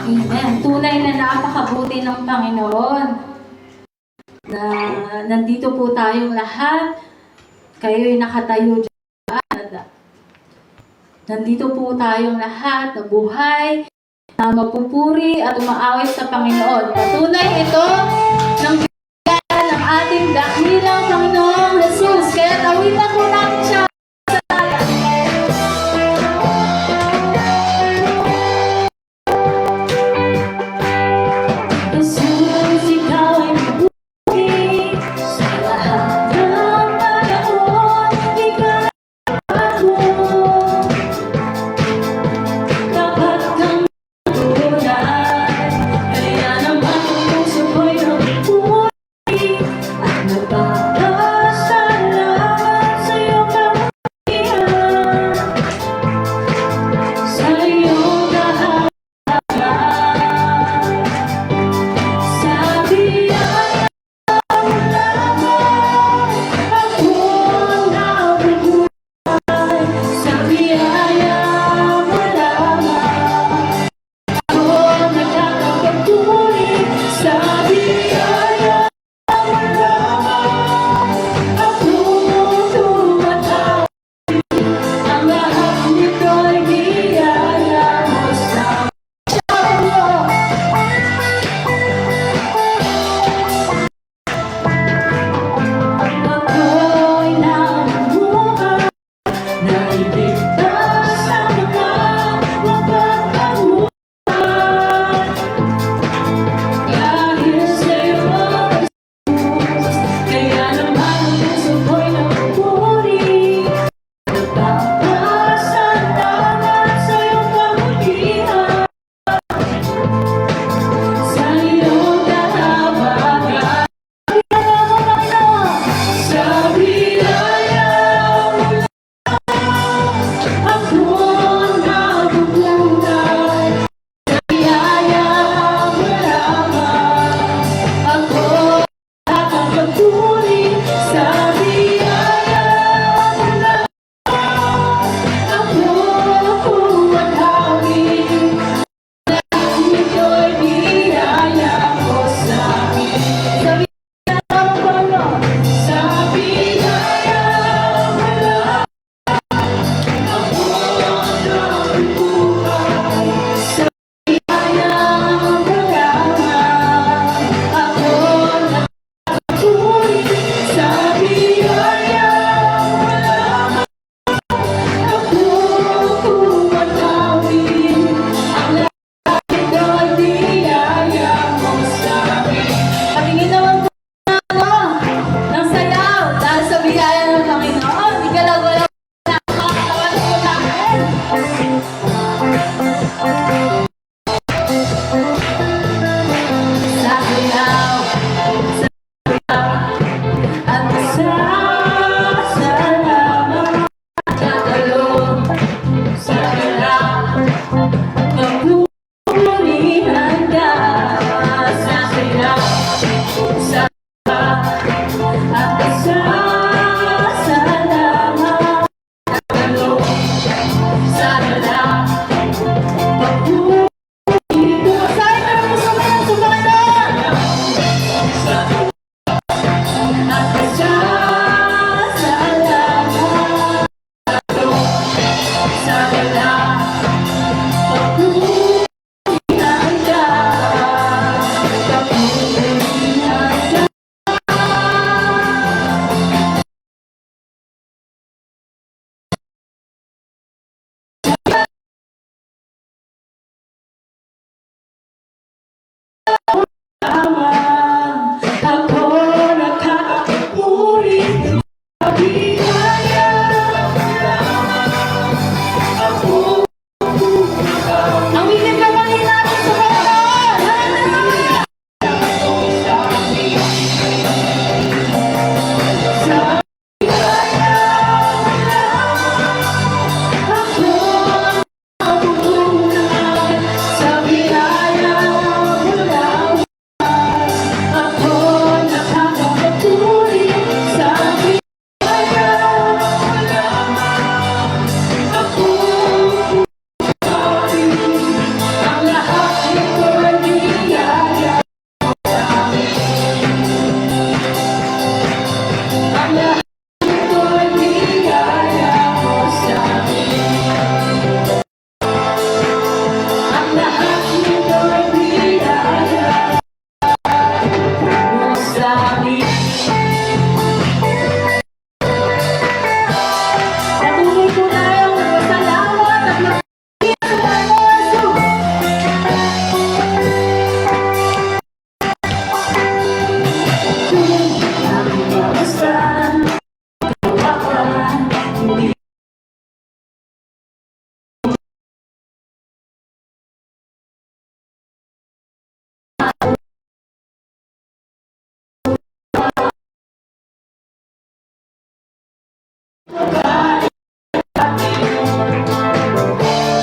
Amen. Tunay na napakabuti ng Panginoon na nandito po tayong lahat. Kayo'y nakatayo dyan. Nandito po tayong lahat na buhay, na mapupuri at umaawit sa Panginoon. Patunay ito ng bigyan ng ating dakilang Panginoong Jesus. Kaya tawitan po natin siya. Salamat sa iyo.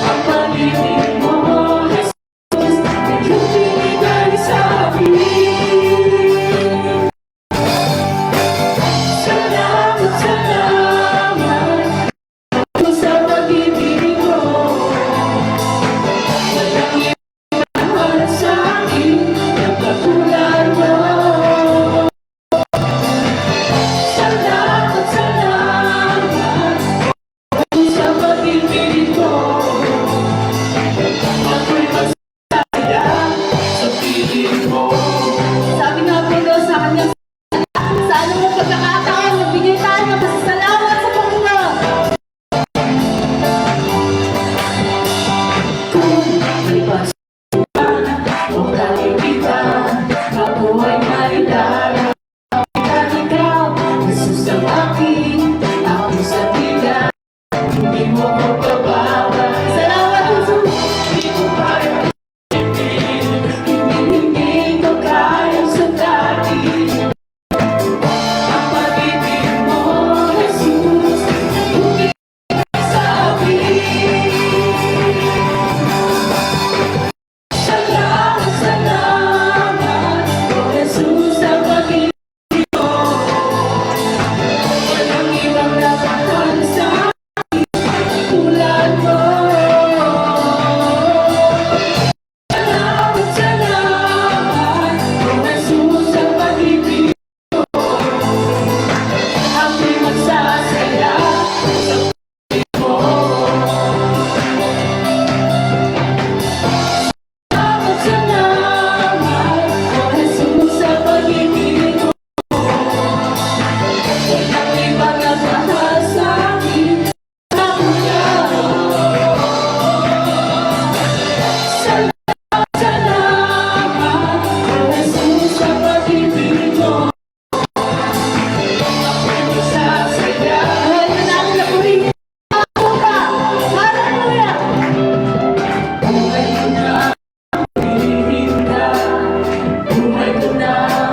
Ang pag-ibig mo, Jesus, iyong binigay sa akin. Salamat, salamat sa pag-ibig mo. Walang ibang sa akin na katulad mo. Salamat, salamat sa pag-ibig mo. Ako'y masaya sa piling mo. Sabi nga po daw sa kanya, sa anumang pagkakataon, nagbigay tayo ng pasasalamat sa Panginoon. Kung may basuhan o kalibigan, ako ay mailala. At ikaw, Jesus ang akin, ako sa tiga, hindi mo ko pabawa. Salamat, Jesus! Hindi ko kaya hindi ko kaya sundatin. Ang pag-ibig mo, Jesus, bumigay sa akin. Salamat, salamat, oh Jesus, sa pag-ibig mo. Walang ibang napahal sa akin tulad mo. Salamat, salamat, oh Jesus, sa pag-ibig mo. Ako'y magsasaya sa pag-ibig mo. Salamat, salamat, oh Jesus, sa pag-ibig mo. Walang ibang nagmahal sa akin tulad mo. Salamat, salamat, oh Jesus, sa pag-ibig mo. Ako'y magsasaya. Ngayon na ang napurihin ako ka. Hallelujah! Buhay ko na, piliin ka. Buhay ko na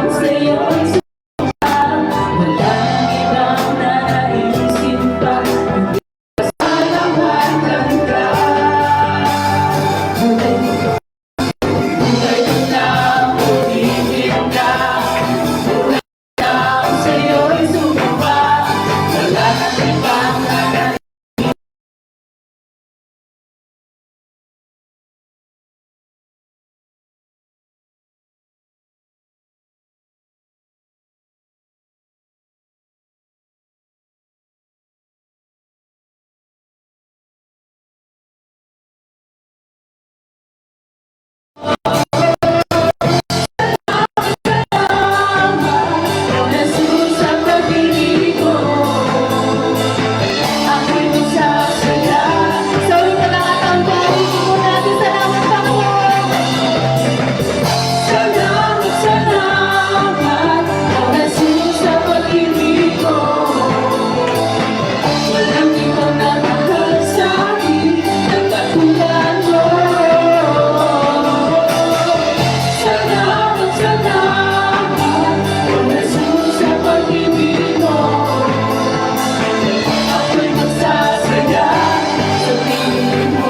sa'yo'y sumpa. Walang ibang naiisip pa, kundi pasalamat ka. Buhay ko na, piliin ka. Buhay ko na sa'yo'y sumpa. Walang ibang naiisip. Oh Jesus, sa pag-ibig mo. Ako'y magsasaya. Sa uling pagkakataon ko, ulitin mo natin. Salamat, Panginoon. Salamat, salamat, oh Jesus, sa pag-ibig mo. Walang ibang nagmahal sa akin na katulad mo. Salamat, salamat, oh Jesus, sa pag-ibig mo. Ako'y magsasaya sa piling mo.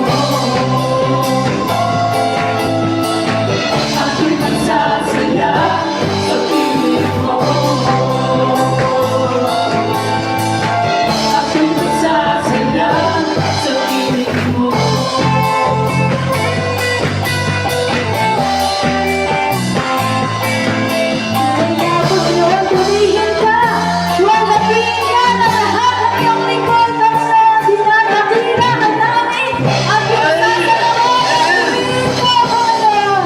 Ako'y magsasaya sa piling mo. Ako'y magsasaya sa piling mo. Kaya Panginoon, purihin ka. Walapiin ka na lahat ng iyong lingkod, Panginoon. Dinadakila ka namin at pinagsasalawat. Purihin ka, Panginoon.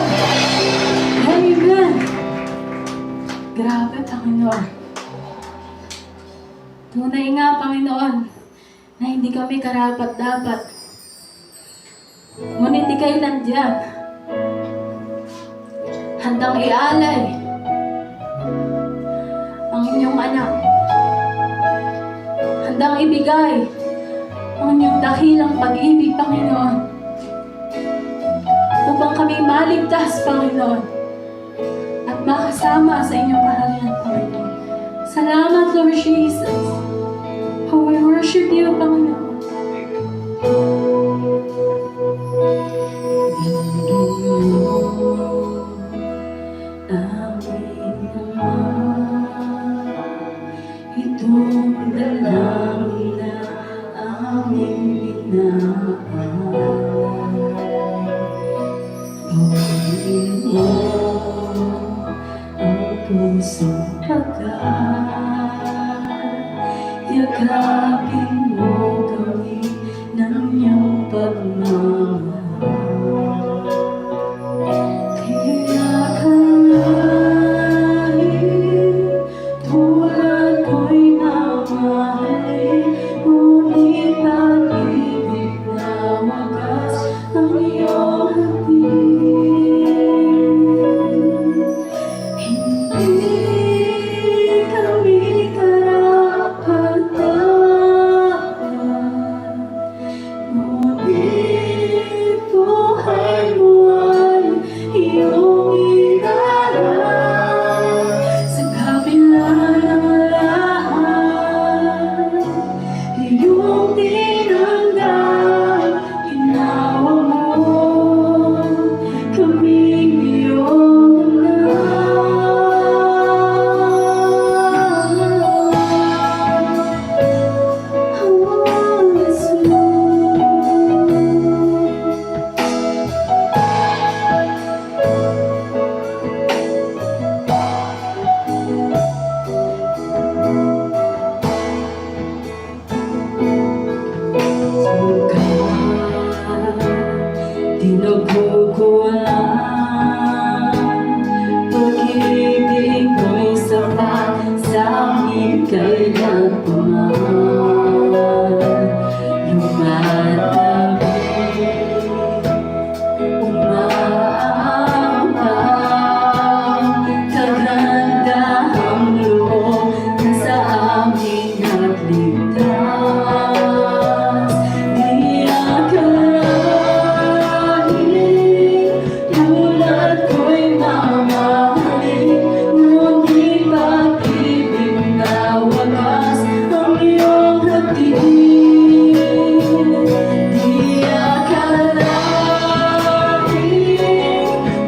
Amen. Grabe, Panginoon. Tunay nga, Panginoon, na hindi kami karapat-dapat. Ngunit ika'y nandiyan. Handang ialay ang inyong anak. Handang ibigay ang inyong dakilang pag-ibig, Panginoon. Upang kami maligtas, Panginoon. makasama sa inyong kaharian, Panginoon. Salamat, Lord Jesus. Oh, we worship you, Panginoon. Itong dalangin na aming Panginoon, ang pusong yakapin mo kami ng iyong pagmamahal. Tiyak alahin, tulad ko'y mamahalin, ngunit pag-ibig na wagas ang iyong hatid. Hindi kami karapat-dapat, ngunit buhay mo ay iyong inaral. Sa kabila ng lahat, iyong tinanggap, ginawa mo kaming iyong tinagkukulang, pag-ibig mo'y sapat sa amin kailan pa man. Lumatabi, umaambang, kagandahang loob na sa amin nagligtas. Di akalain, tulad ko'y mamahalin, ngunit pag-ibig na wagas ang iyong hatid. Di akalain,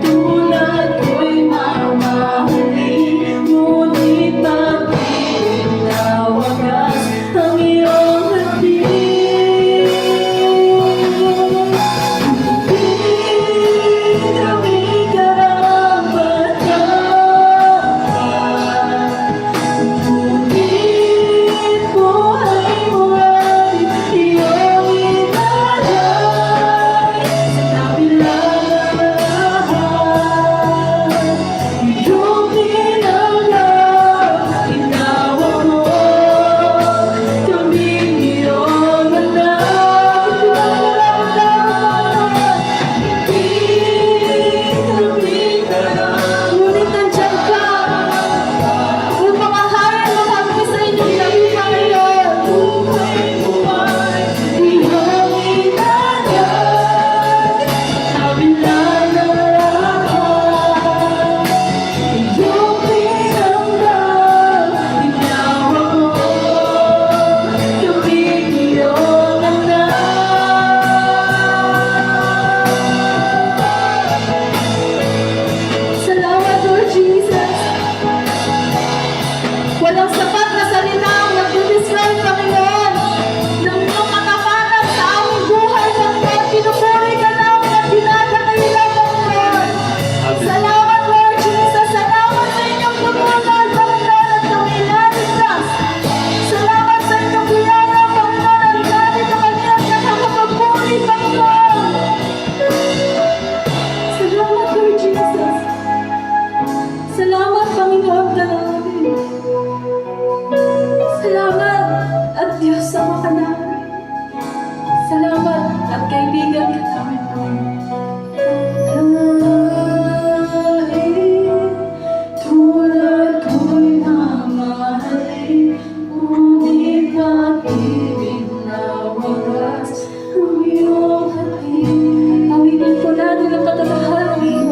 tulad ko'y mamahalin, ngunit pag-ibig na wagas ang iyong hatid. Hindi kami karapat-dapat, ngunit buhay mo ay iyong inalay. Sa kabila ng lahat, iyong tinanggap, ginawa mo kaming iyong anak. Hindi kami karapat, ngunit nandyan ka upang aharin mo kami sa inyong gabi, Panginoon. Buhay mo ay iyong inalay. Kabila ng lahat, iyong tinanggap, ginawa mo kaming iyong anak. Salamat, Lord Jesus. Walang sapat na salita ang nag-describe, Panginoon, ng iyong katapanan sa aming buhay, Panginoon. Pinupuri ka namin at dinadakailan, Panginoon. Salamat, Lord Jesus. Salamat sa inyong tumunan, Panginoon, at kami naligtas. Salamat sa inyong biyaya, Panginoon, at dahil na kami ang nakakapagpuri, Panginoon. Salamat, Lord Jesus. Salamat, Panginoon ka namin. Salamat at Diyos sa mga namin. Salamat at kaibigan ka namin, Panginoon. Tulad ko'y mamahalin, ngunit pag-ibig na wagas ang iyong hatid. Awitin po natin ang katatahan ng iyong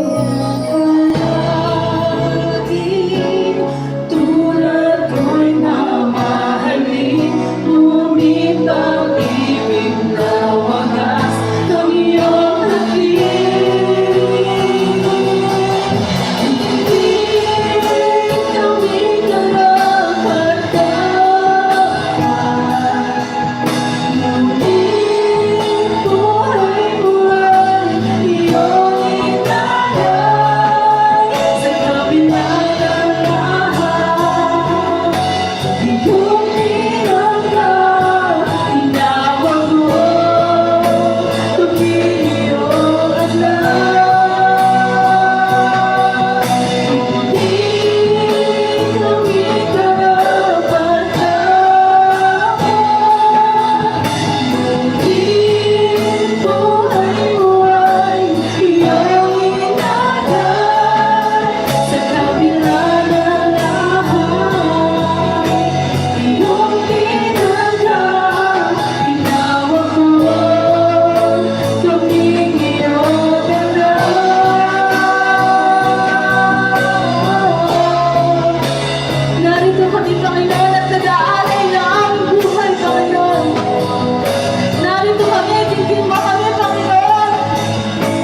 kami, bigyan mo kami, Panginoon.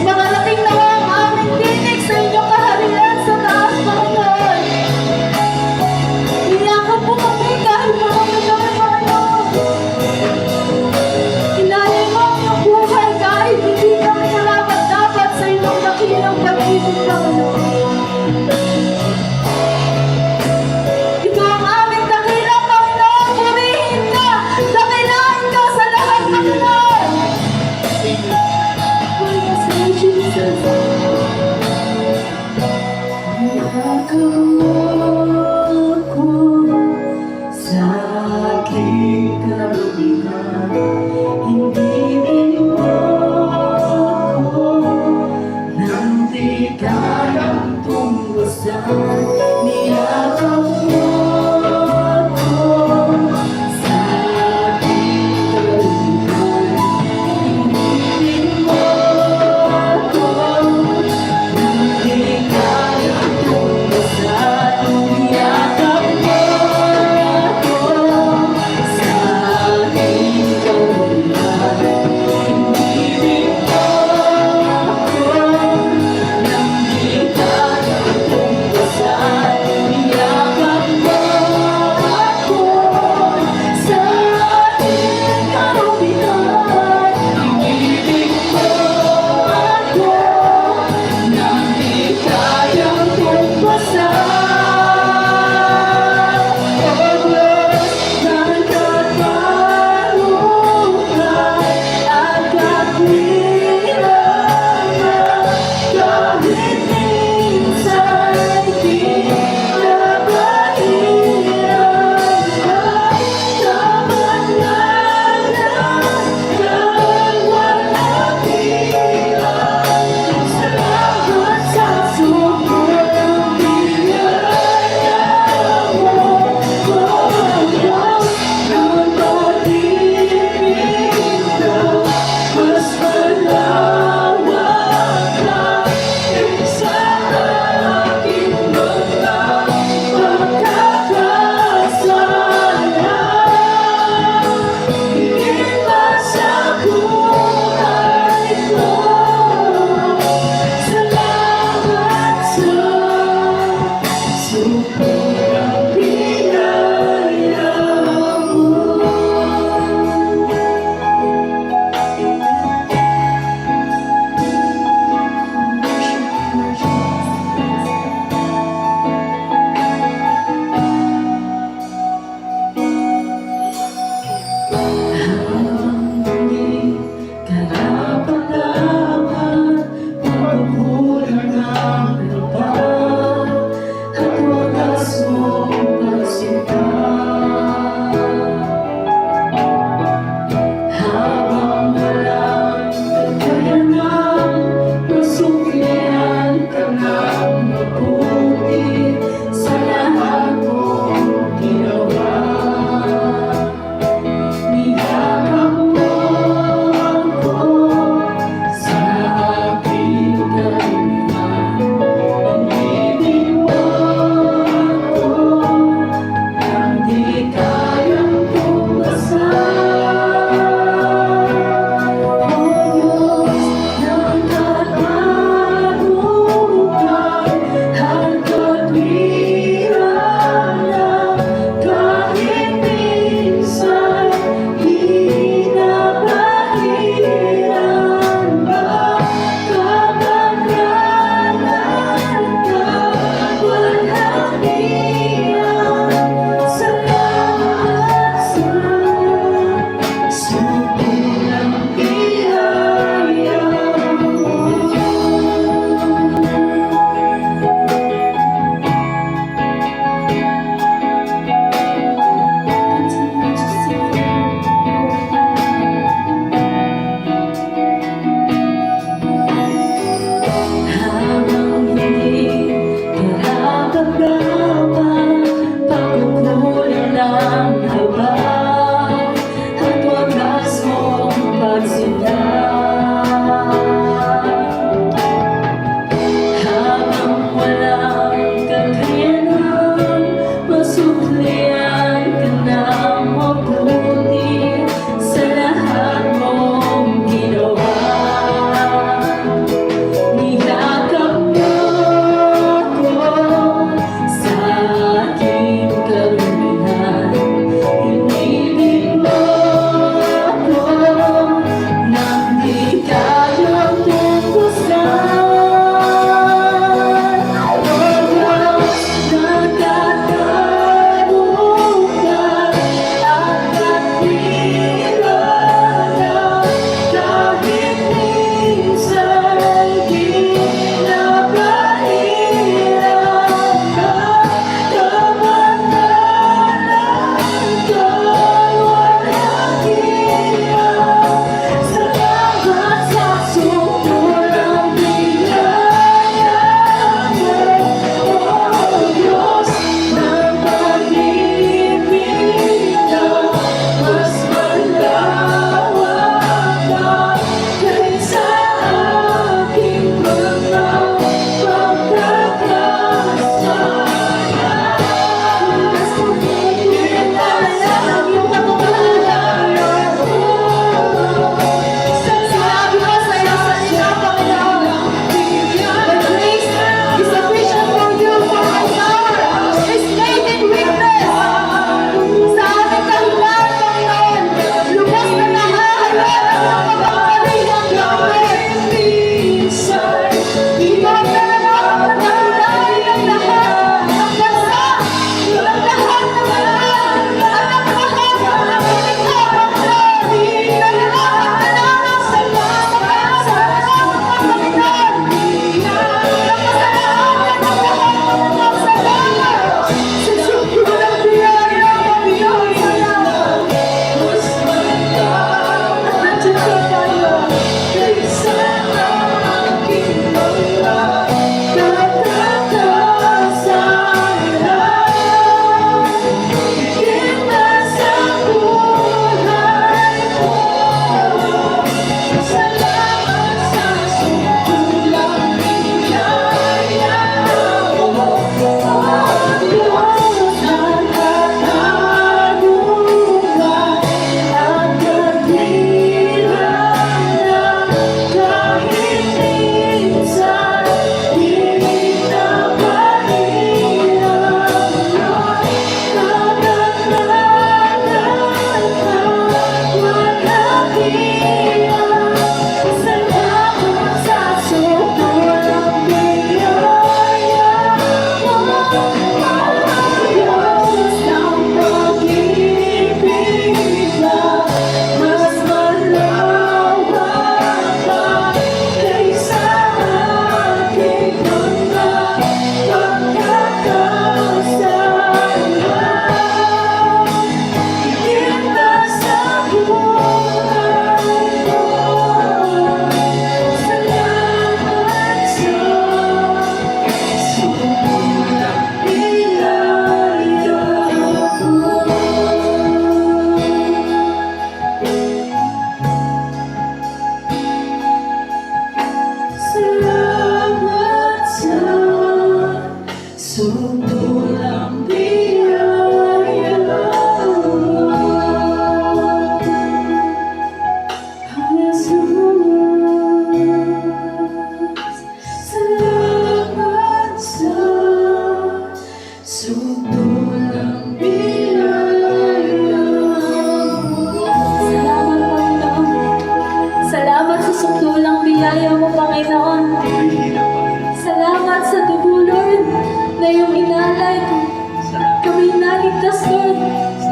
Makarating na ang aming tinig sa inyong kaharian sa taas, Panginoon. Iyakap po kami kahit marami kami, Panginoon. Inalay mo ang iyong buhay kahit hindi kami narapat-dapat sa inyong dakilang pag-ibig, Panginoon. Ikaw ang aming dakilang, Panginoon. Purihin ka, dakilain ka sa lahat, Panginoon. Praise you, Jesus. Iyakap mo ako sa aking kalubigan. Hindi mo ako nang di kayang tunggusan. Niyakap mo ako sa aking kalubigan. Hindi mo ako nang di kayang tunggusan. Niyakap mo ako sa aking kalubigan. Hindi mo ako nang di kayang tunggusan. Niyakap mo ako sa aking kalubigan. Hindi mo ako nang di kayang tunggusan.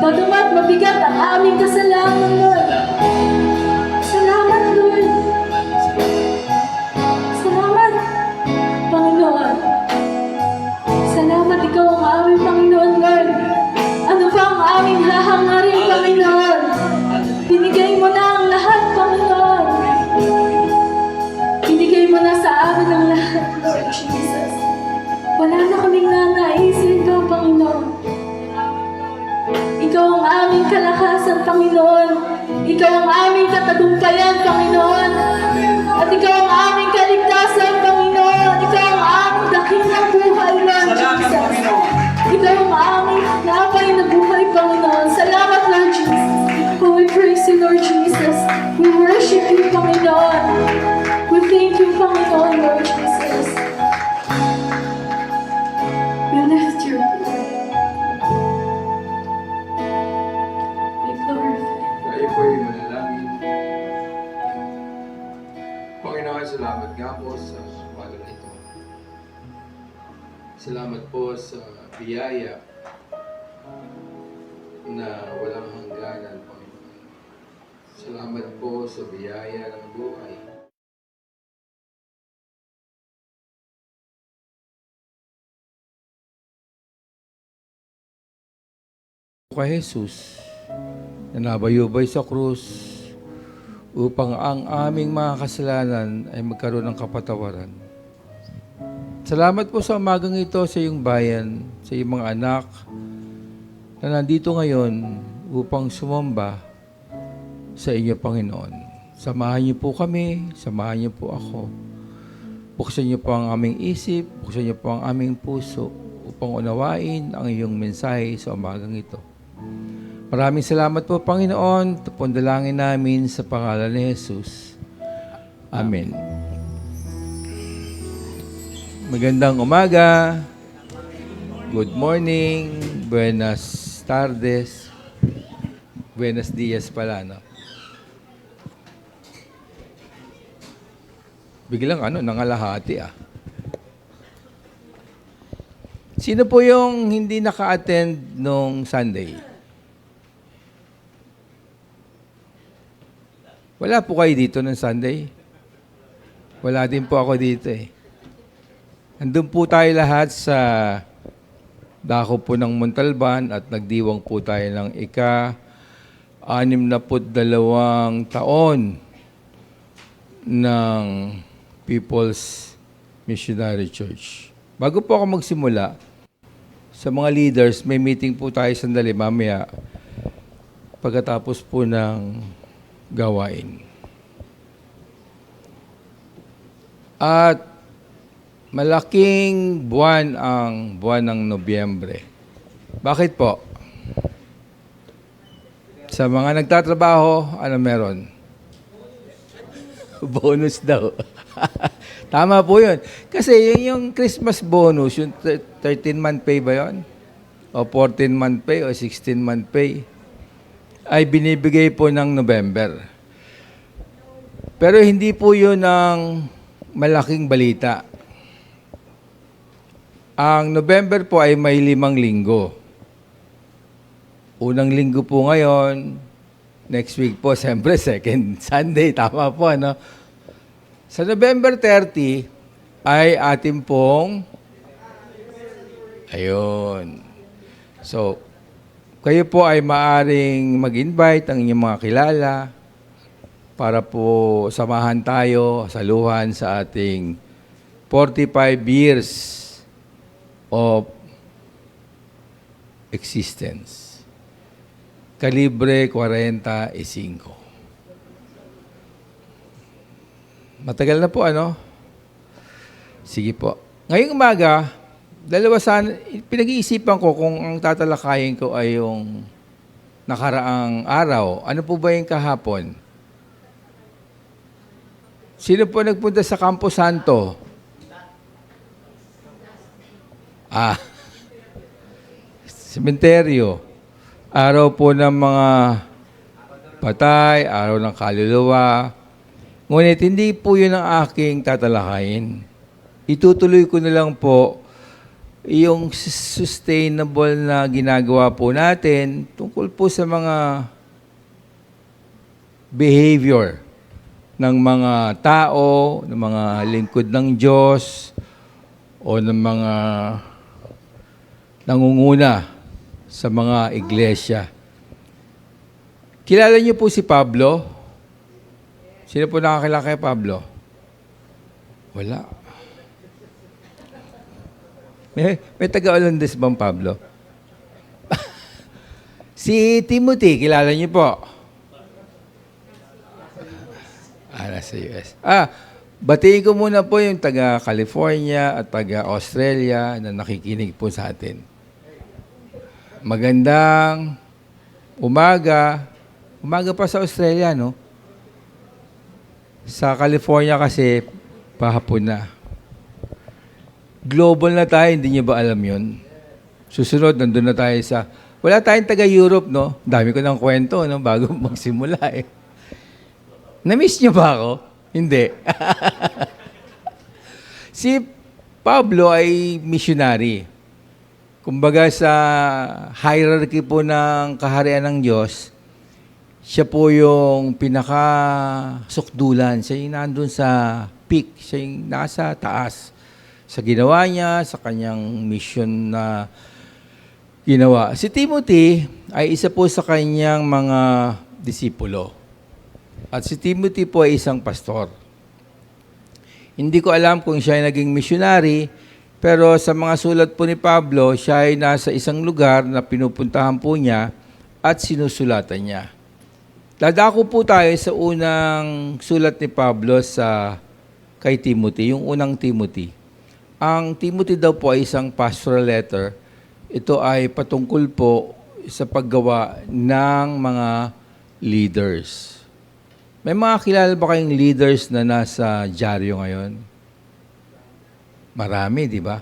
Bagamat mabigat ang aming kasalanan, Lord. Salamat, Lord. Salamat, Panginoon. Salamat, Ikaw ang aming Panginoon, Lord. Ano pa ang aming hahangarin, Panginoon? Binigay mo na ang lahat, Panginoon. Binigay mo na sa amin ang lahat, Lord Jesus. Wala na kaming nanaisin ka, Panginoon. Ikaw ang aming kalakasan, Panginoon. Ikaw ang aming katagumpayan, Panginoon. At Ikaw ang aming kaligtasan, Panginoon. Ikaw ang aming dakilang buhay, Lord Jesus. Ikaw ang aming napay na buhay, Panginoon. Salamat, Lord Jesus. Oh, we praise you, Lord Jesus. We worship you, Panginoon. We thank you, Panginoon, Lord Jesus. We lift your Tayo po'y manalangin. Panginoon, salamat nga po sa umaga na ito. Salamat po sa biyaya na walang hangganan, Panginoon. Salamat po sa biyaya ng buhay. Kay Jesus na nabayubay sa krus upang ang aming mga kasalanan ay magkaroon ng kapatawaran. Salamat po sa umagang ito sa iyong bayan, sa iyong mga anak na nandito ngayon upang sumamba sa inyo, Panginoon. Samahan niyo po kami, samahan niyo po ako. Buksan niyo po ang aming isip, buksan niyo po ang aming puso upang unawain ang iyong mensahe sa umagang ito. Maraming salamat po, Panginoon. Ito po ang dalangin namin sa pangalan ni Jesus. Amen. Magandang umaga. Good morning. Buenas tardes. Buenos dias pala, no? Biglang nangalahati Sino po yung hindi naka-attend nung Sunday? Wala po kayo dito nung Sunday? Wala din po ako dito Andun po tayo lahat sa dako po ng Montalban at nagdiwang po tayo ng ika-62 taon ng People's Missionary Church. Bago po ako magsimula, sa mga leaders, may meeting po tayo sandali mamaya pagkatapos po ng gawain. At malaking buwan ang buwan ng Nobyembre. Bakit po? Sa mga nagtatrabaho, ano meron? Bonus daw. Tama po yun. Kasi yung Christmas bonus, yung 13-month pay ba yun? O 14-month pay o 16-month pay, ay binibigay po ng November. Pero hindi po yun ang malaking balita. Ang November po ay may 5 linggo. Unang linggo po ngayon, next week po, siyempre second Sunday, tama po, Sa November 30 ay ating pong, So, kayo po ay maaring mag-invite ang inyong mga kilala para po samahan tayo, saluhan sa ating 45 years of existence. Kalibre 45. Matagal na po, Sige po. Ngayong umaga, pinag-iisipan ko kung ang tatalakayin ko ay yung nakaraang araw. Ano po ba yung kahapon? Sino po nagpunta sa Campo Santo? Sementeryo. Araw po ng mga patay, araw ng kaluluwa. Ngunit hindi po yun ang aking tatalakayin. Itutuloy ko na lang po yung sustainable na ginagawa po natin tungkol po sa mga behavior ng mga tao, ng mga lingkod ng Diyos, o ng mga nangunguna sa mga iglesia. Kilala niyo po si Pablo? Sino po nakakilala kay Pablo? Wala. May taga-Olandes bang Pablo? Si Timothy, kilala niyo po? Nasa US. Batiin ko muna po yung taga-California at taga-Australia na nakikinig po sa atin. Magandang umaga. Umaga pa sa Australia, Sa California kasi, pahapon na. Global na tayo, hindi niyo ba alam yun? Susunod, nandun na tayo sa... Wala tayong taga-Europe, Dami ko ng kwento, bago magsimula, Na-miss niyo ba ako? Hindi. Si Pablo ay missionary. Kumbaga sa hierarchy po ng kaharian ng Diyos, siya po yung pinaka-sukdulan. Siya yung nandun sa peak. Siya yung nasa taas. Sa ginawa niya, sa kanyang mission na ginawa. Si Timothy ay isa po sa kanyang mga disipulo. At si Timothy po ay isang pastor. Hindi ko alam kung siya ay naging missionary, pero sa mga sulat po ni Pablo, siya ay nasa isang lugar na pinupuntahan po niya at sinusulatan niya. Dadako po tayo sa unang sulat ni Pablo kay Timothy, yung unang Timothy. Ang Timothy daw po ay isang pastoral letter. Ito ay patungkol po sa paggawa ng mga leaders. May mga kilala ba kayong leaders na nasa dyaryo ngayon? Marami, di ba?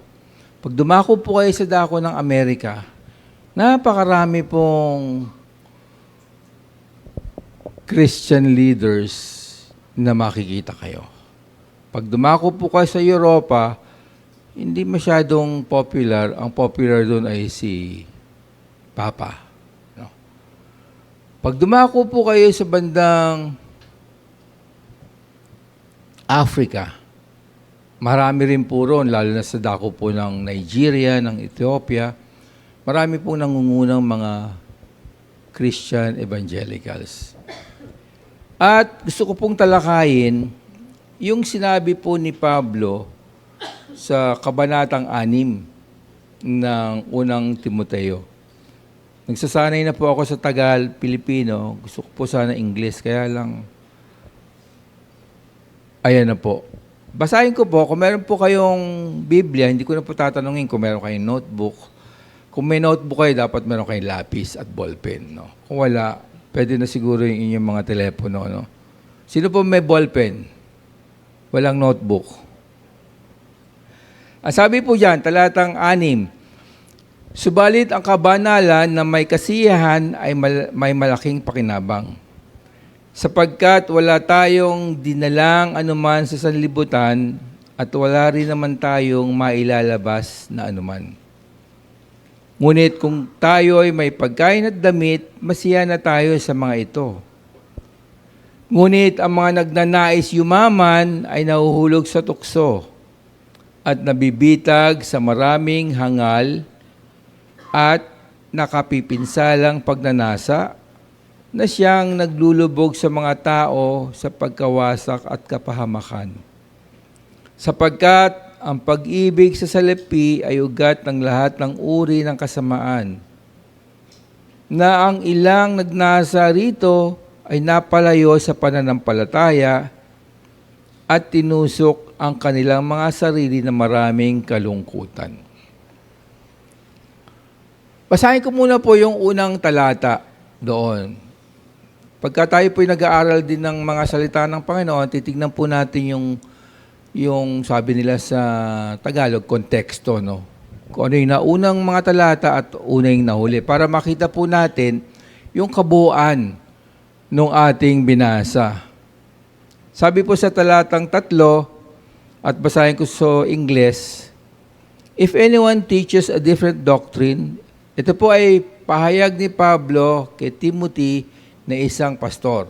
Pag dumako po kayo sa dako ng Amerika, napakarami pong Christian leaders na makikita kayo. Pag dumako po kayo sa Europa, hindi masyadong popular. Ang popular doon ay si Papa. No? Pag dumako po kayo sa bandang Africa, marami rin po roon, lalo na sa dako po ng Nigeria, ng Ethiopia, marami pong nangungunang mga Christian evangelicals. At gusto ko pong talakayin yung sinabi po ni Pablo sa kabanatang 6 ng unang Timoteo. Nagsasanay na po ako sa Tagal, Pilipino. Gusto ko po sana English, kaya lang, ayan na po. Basahin ko po, kung meron po kayong Biblia, hindi ko na po tatanungin kung meron kayong notebook. Kung may notebook kayo, dapat meron kayong lapis at ballpen. No? Kung wala, pwede na siguro yung inyong mga telepono. No? Sino po may ballpen? Walang notebook. Ang sabi po dyan, talatang 6, subalit ang kabanalan na may kasiyahan ay may malaking pakinabang. Sapagkat wala tayong dinalang anuman sa sanlibutan at wala rin naman tayong mailalabas na anuman. Ngunit kung tayo ay may pagkain at damit, masiya na tayo sa mga ito. Ngunit ang mga nagnanais yumaman ay nahuhulog sa tukso at nabibitag sa maraming hangal at nakapipinsalang pagnanasa na siyang naglulubog sa mga tao sa pagkawasak at kapahamakan. Sapagkat ang pag-ibig sa salapi ay ugat ng lahat ng uri ng kasamaan, na ang ilang nagnasa rito ay napalayo sa pananampalataya at tinusok ang kanilang mga sarili na maraming kalungkutan. Basahin ko muna po yung unang talata doon. Pagka tayo po'y nag-aaral din ng mga salita ng Panginoon, titignan po natin yung sabi nila sa Tagalog, konteksto, no? Kung ano yung naunang mga talata at unang nahuli, para makita po natin yung kabuuan ng ating binasa. Sabi po sa talatang 3, at basahin ko sa Ingles, if anyone teaches a different doctrine, ito po ay pahayag ni Pablo kay Timothy na isang pastor.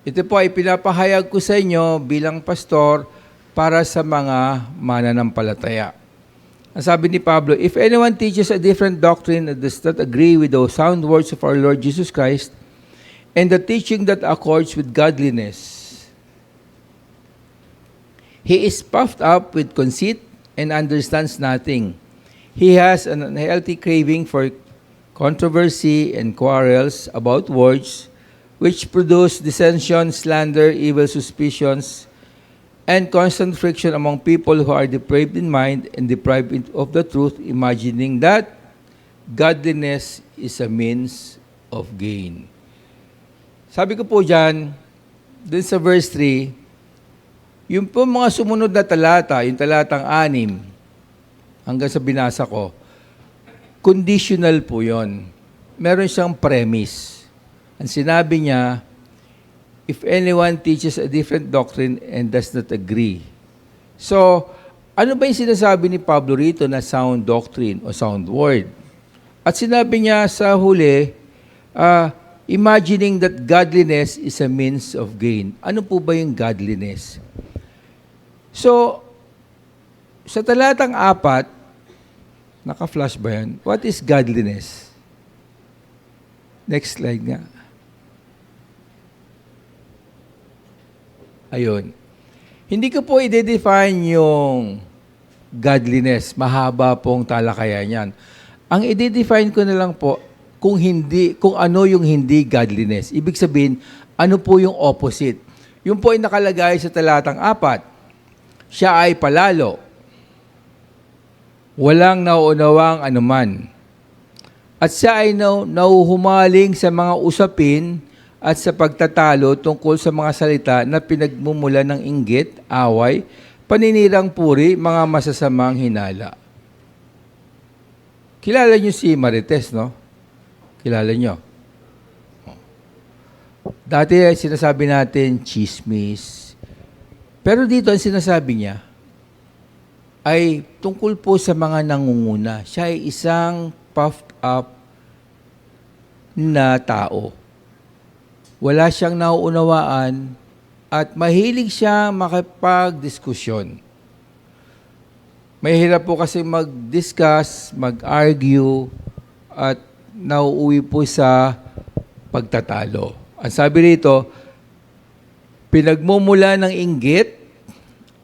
Ito po ay pinapahayag ko sa inyo bilang pastor para sa mga mananampalataya. Ang sabi ni Pablo, if anyone teaches a different doctrine that does not agree with the sound words of our Lord Jesus Christ and the teaching that accords with godliness, he is puffed up with conceit and understands nothing. He has an unhealthy craving for controversy and quarrels about words, which produce dissension, slander, evil suspicions, and constant friction among people who are depraved in mind and deprived of the truth, imagining that godliness is a means of gain. Sabi ko po dyan, dun sa verse 3, yung po mga sumunod na talata, yung talatang 6, hanggang sa binasa ko, conditional po yon. Meron siyang premise. Ang sinabi niya, if anyone teaches a different doctrine and does not agree. So, ano ba yung sinasabi ni Pablo rito na sound doctrine o sound word? At sinabi niya sa huli, imagining that godliness is a means of gain. Ano po ba yung godliness? So, sa talatang 4, naka-flash ba yan? What is godliness? Next slide nga. Ayun. Hindi ko po i-define yung godliness. Mahaba pong talakayan yan. Ang i-define ko na lang po, kung ano yung hindi godliness. Ibig sabihin, ano po yung opposite. Yung po ay nakalagay sa talatang 4. Siya ay palalo. Walang nauunawang anuman. At siya ay nauhumaling sa mga usapin at sa pagtatalo tungkol sa mga salita na pinagmumula ng inggit, away, paninirang puri, mga masasamang hinala. Kilala niyo si Marites, no? Kilala niyo? Dati sinasabi natin, chismis. Pero dito, ang sinasabi niya, ay tungkol po sa mga nangunguna. Siya ay isang puffed up na tao. Wala siyang nauunawaan at mahilig siya makipag-diskusyon. Mahirap po kasi mag-discuss, mag-argue, at nauuwi po sa pagtatalo. Ang sabi rito, pinagmumula ng inggit,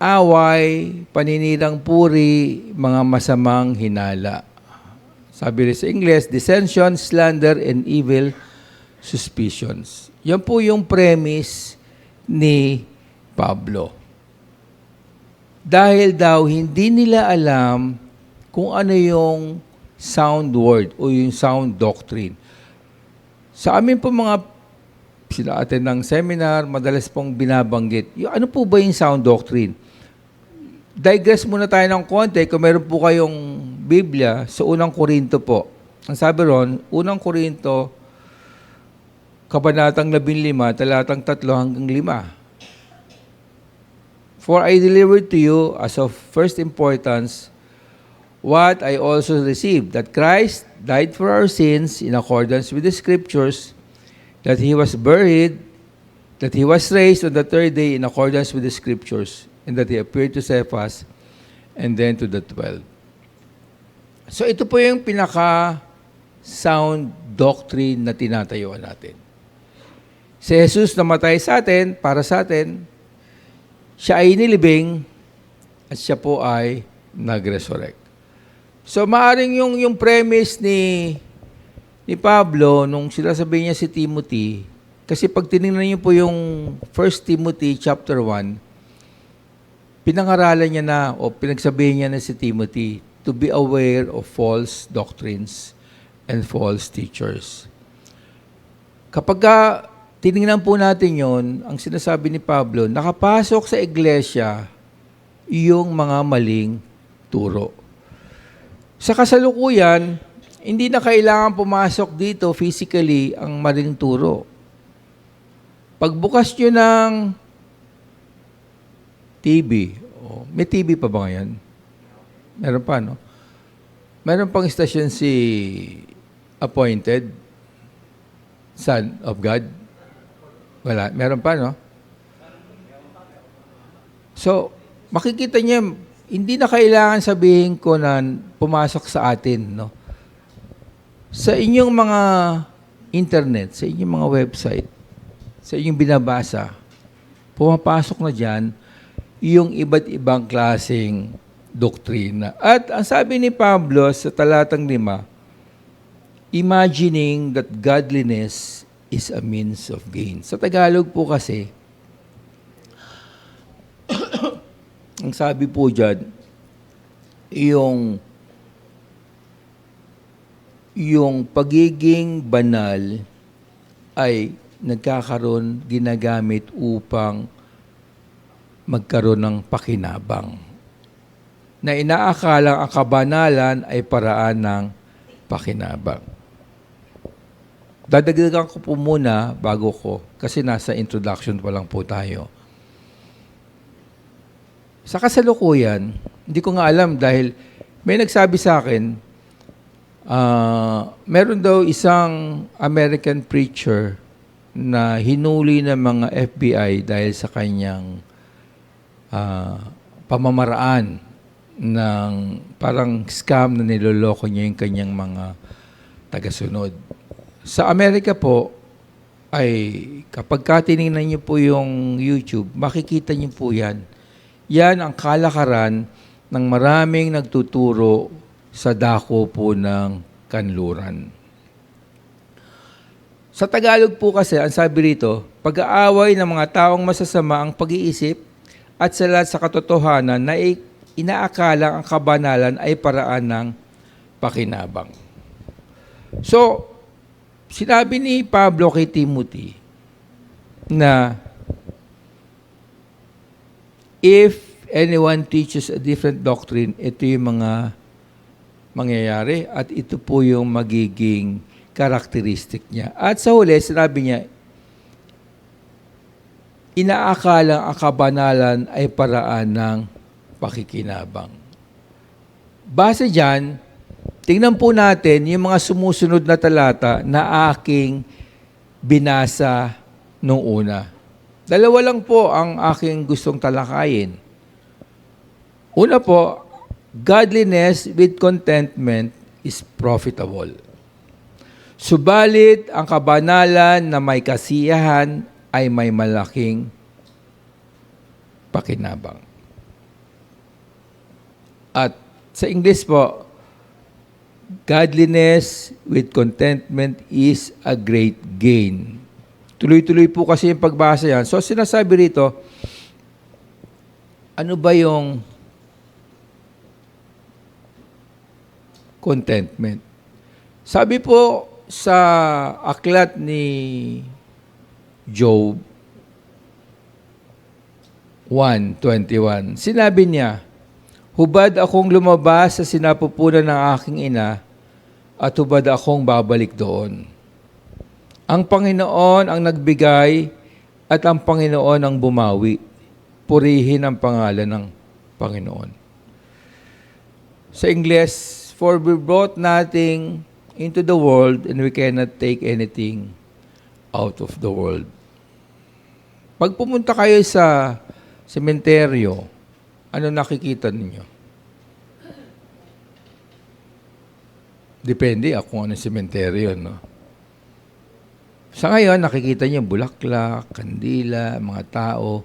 away, paninirang puri, mga masamang hinala. Sabi rin sa English, dissension, slander, and evil suspicions. Yan po yung premise ni Pablo. Dahil daw hindi nila alam kung ano yung sound word o yung sound doctrine. Sa amin po mga sila atin ng seminar, madalas pong binabanggit, yung, ano po ba yung sound doctrine? Digress muna tayo ng konti. Kung meron po kayong Biblia, sa unang Korinto po. Ang sabi ron, unang Korinto, kabanatang 15, talatang 3 hanggang 5. For I delivered to you as of first importance what I also received, that Christ died for our sins in accordance with the Scriptures, that He was buried, that He was raised on the third day in accordance with the Scriptures, and that He appeared to Cephas, and then to the 12. So ito po yung pinaka-sound doctrine na tinatayuan natin. Si Jesus namatay sa atin, para sa atin, siya ay nilibing, at siya po ay nag-resurrect. So maaring yung premise ni Pablo, nung sinasabi niya si Timothy, kasi pag tinignan niyo po yung 1 Timothy chapter 1, pinangaralan niya na o pinagsabihin niya na si Timothy to be aware of false doctrines and false teachers. Kapag tinignan po natin yon, ang sinasabi ni Pablo, nakapasok sa iglesia yung mga maling turo. Sa kasalukuyan, hindi na kailangan pumasok dito physically ang maling turo. Pagbukas nyo ng TV, may TV pa ba ngayon? Meron pa, no? Meron pang istasyon si Appointed, Son of God. Wala. Meron pa, no? So, makikita niya, hindi na kailangan sabihin ko na pumasok sa atin, no? Sa inyong mga internet, sa inyong mga website, sa inyong binabasa, pumapasok na dyan yung iba't ibang klaseng doktrina. At ang sabi ni Pablo sa talatang 5, imagining that godliness is a means of gain. Sa Tagalog po kasi, ang sabi po dyan, yung pagiging banal ay nagkakaroon, ginagamit upang magkaroon ng pakinabang. Na inaakalang ang kabanalan ay paraan ng pakinabang. Dadagdagan ko po muna bago ko, kasi nasa introduction pa lang po tayo. Sa kasalukuyan, hindi ko nga alam dahil may nagsabi sa akin, meron daw isang American preacher na hinuli ng mga FBI dahil sa kanyang pamamaraan ng parang scam na niloloko niya yung kanyang mga tagasunod. Sa Amerika po, ay kapag tinignan niyo po yung YouTube, makikita niyo po yan. Yan ang kalakaran ng maraming nagtuturo sa dako po ng kanluran. Sa Tagalog po kasi, ang sabi rito, pag-aaway ng mga taong masasama ang pag-iisip at sila sa katotohanan na inaakala ang kabanalan ay paraan ng pakinabang. So, sinabi ni Pablo kay Timothy na if anyone teaches a different doctrine, ito yung mga mangyayari at ito po yung magiging characteristic niya. At sa huli, sinabi niya, inaakalang ang kabanalan ay paraan ng pakikinabang. Base dyan, tingnan po natin yung mga sumusunod na talata na aking binasa nung una. Dalawa lang po ang aking gustong talakayin. Una po, godliness with contentment is profitable. Subalit, ang kabanalan na may kasiyahan ay may malaking pakinabang. At sa English po, godliness with contentment is a great gain. Tuloy-tuloy po kasi yung pagbasa yan. So, sinasabi rito, ano ba yung contentment? Sabi po sa aklat ni Job 1:21, sinabi niya, hubad akong lumabas sa sinapupunan ng aking ina at hubad akong babalik doon. Ang Panginoon ang nagbigay at ang Panginoon ang bumawi. Purihin ang pangalan ng Panginoon. Sa English, for we brought nothing into the world and we cannot take anything out of the world. Pag pumunta kayo sa sementeryo, ano nakikita ninyo? Depende kung ano sementeryo, no? Sa ngayon, nakikita niyo bulaklak, kandila, mga tao.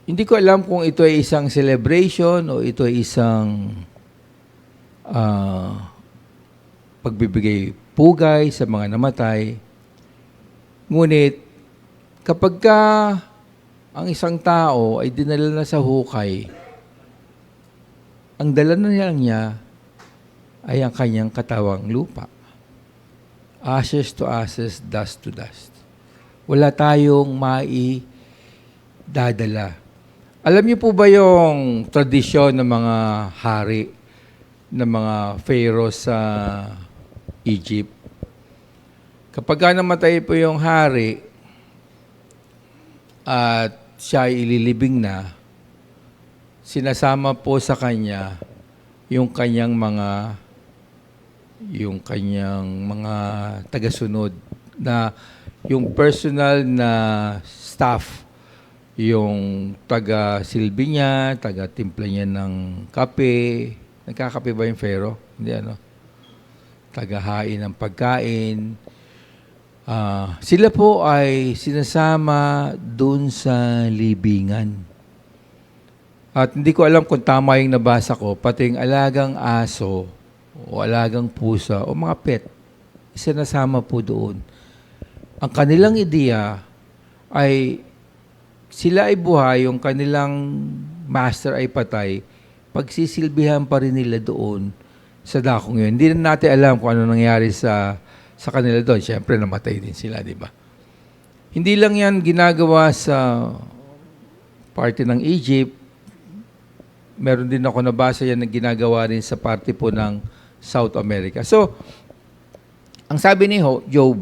Hindi ko alam kung ito ay isang celebration o ito ay isang pagbibigay pugay sa mga namatay. Ngunit, kapag ang isang tao ay dinala na sa hukay, ang dala na niya ay ang kanyang katawang lupa. Ashes to ashes, dust to dust. Wala tayong maidadala. Alam niyo po ba yung tradisyon ng mga hari, ng mga pharaoh sa Egypt? Kapag namatay po yung hari at siya ay ililibing na, sinasama po sa kanya yung kanyang mga tagasunod na yung personal na staff, yung taga-silbi niya, taga-timpla niya ng kape. Nagkakape ba yung pharaoh? Hindi, ano? Taga-hain ng pagkain. Sila po ay sinasama dun sa libingan. At hindi ko alam kung tama yung nabasa ko, pati yung alagang aso o alagang pusa o mga pet, sinasama po doon. Ang kanilang ideya ay sila ay buhay, yung kanilang master ay patay, pagsisilbihan pa rin nila doon sa dakong yun. Hindi na natin alam kung ano nangyari sa kanila doon. Siyempre, namatay din sila, di ba? Hindi lang yan ginagawa sa party ng Egypt. Meron din ako nabasa yan na ginagawa rin sa party po ng South America. So, ang sabi ni Job,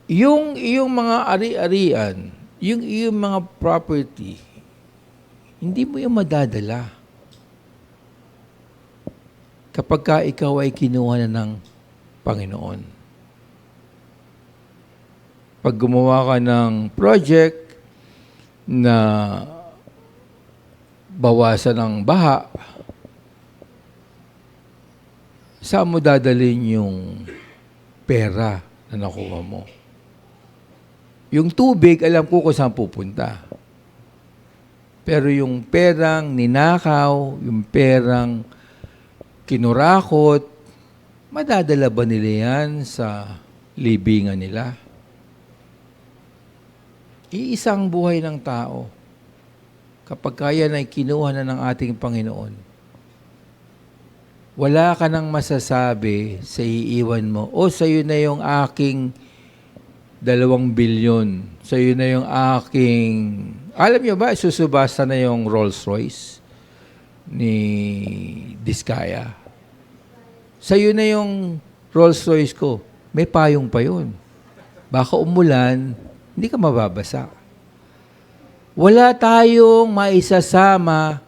yung iyong mga ari-arian, yung iyong mga property, hindi mo yung madadala kapag ka ikaw ay kinuha na ng Panginoon. Pag gumawa ka ng project na bawasan ng baha, saan mo dadalhin yung pera na nakuha mo? Yung tubig, alam ko kung saan pupunta. Pero yung perang ninakaw, yung perang kinurakot, madadala ba nila yan sa libingan nila? Iisang buhay ng tao, kapag kaya na kinuha na ng ating Panginoon, wala ka nang masasabi sa iiwan mo, o sa'yo na yung aking 2 bilyon, sa'yo na yung aking, alam nyo ba, susubasta na yung Rolls Royce ni Diskaya. Sa'yo na yung Rolls Royce ko. may payong pa yun. Baka umulan, hindi ka mababasa. Wala tayong maisasama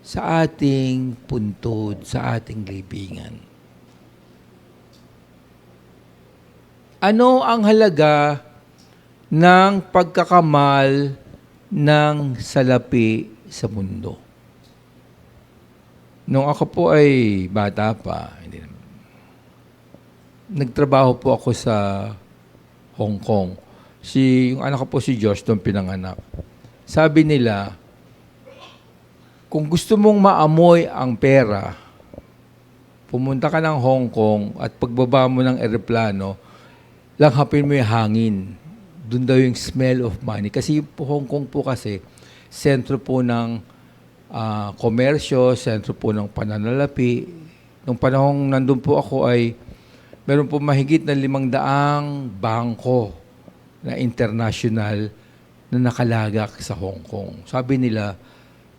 sa ating puntod, sa ating libingan. Ano ang halaga ng pagkakamal ng salapi sa mundo? Nung ako po ay bata pa, nagtrabaho po ako sa Hong Kong. Yung anak ko po si Josh, doon pinanganak. Sabi nila, kung gusto mong maamoy ang pera, pumunta ka ng Hong Kong at pagbaba mo ng eroplano, langhapin mo yung hangin. Doon daw yung smell of money. Kasi yung Hong Kong po kasi, sentro po ng komersyo, sentro po ng pananalapi. Nung panahong nandun po ako ay meron po mahigit na 500 bangko na international na nakalagak sa Hong Kong. Sabi nila,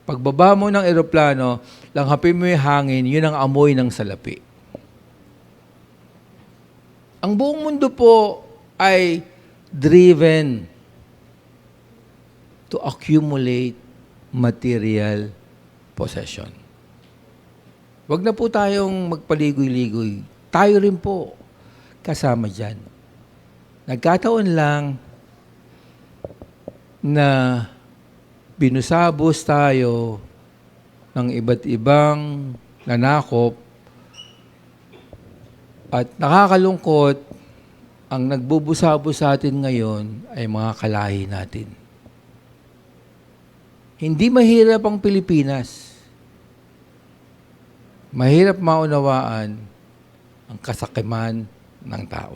pagbaba mo ng eroplano, langhapin mo yung hangin, yun ang amoy ng salapi. Ang buong mundo po ay driven to accumulate material possession. Huwag na po tayong magpaligoy-ligoy. Tayo rin po kasama dyan. Nagkataon lang na binusabos tayo ng iba't ibang nanakop at nakakalungkot, ang nagbubusabos sa atin ngayon ay mga kalahi natin. Hindi mahirap ang Pilipinas. Mahirap maunawaan ang kasakiman ng tao.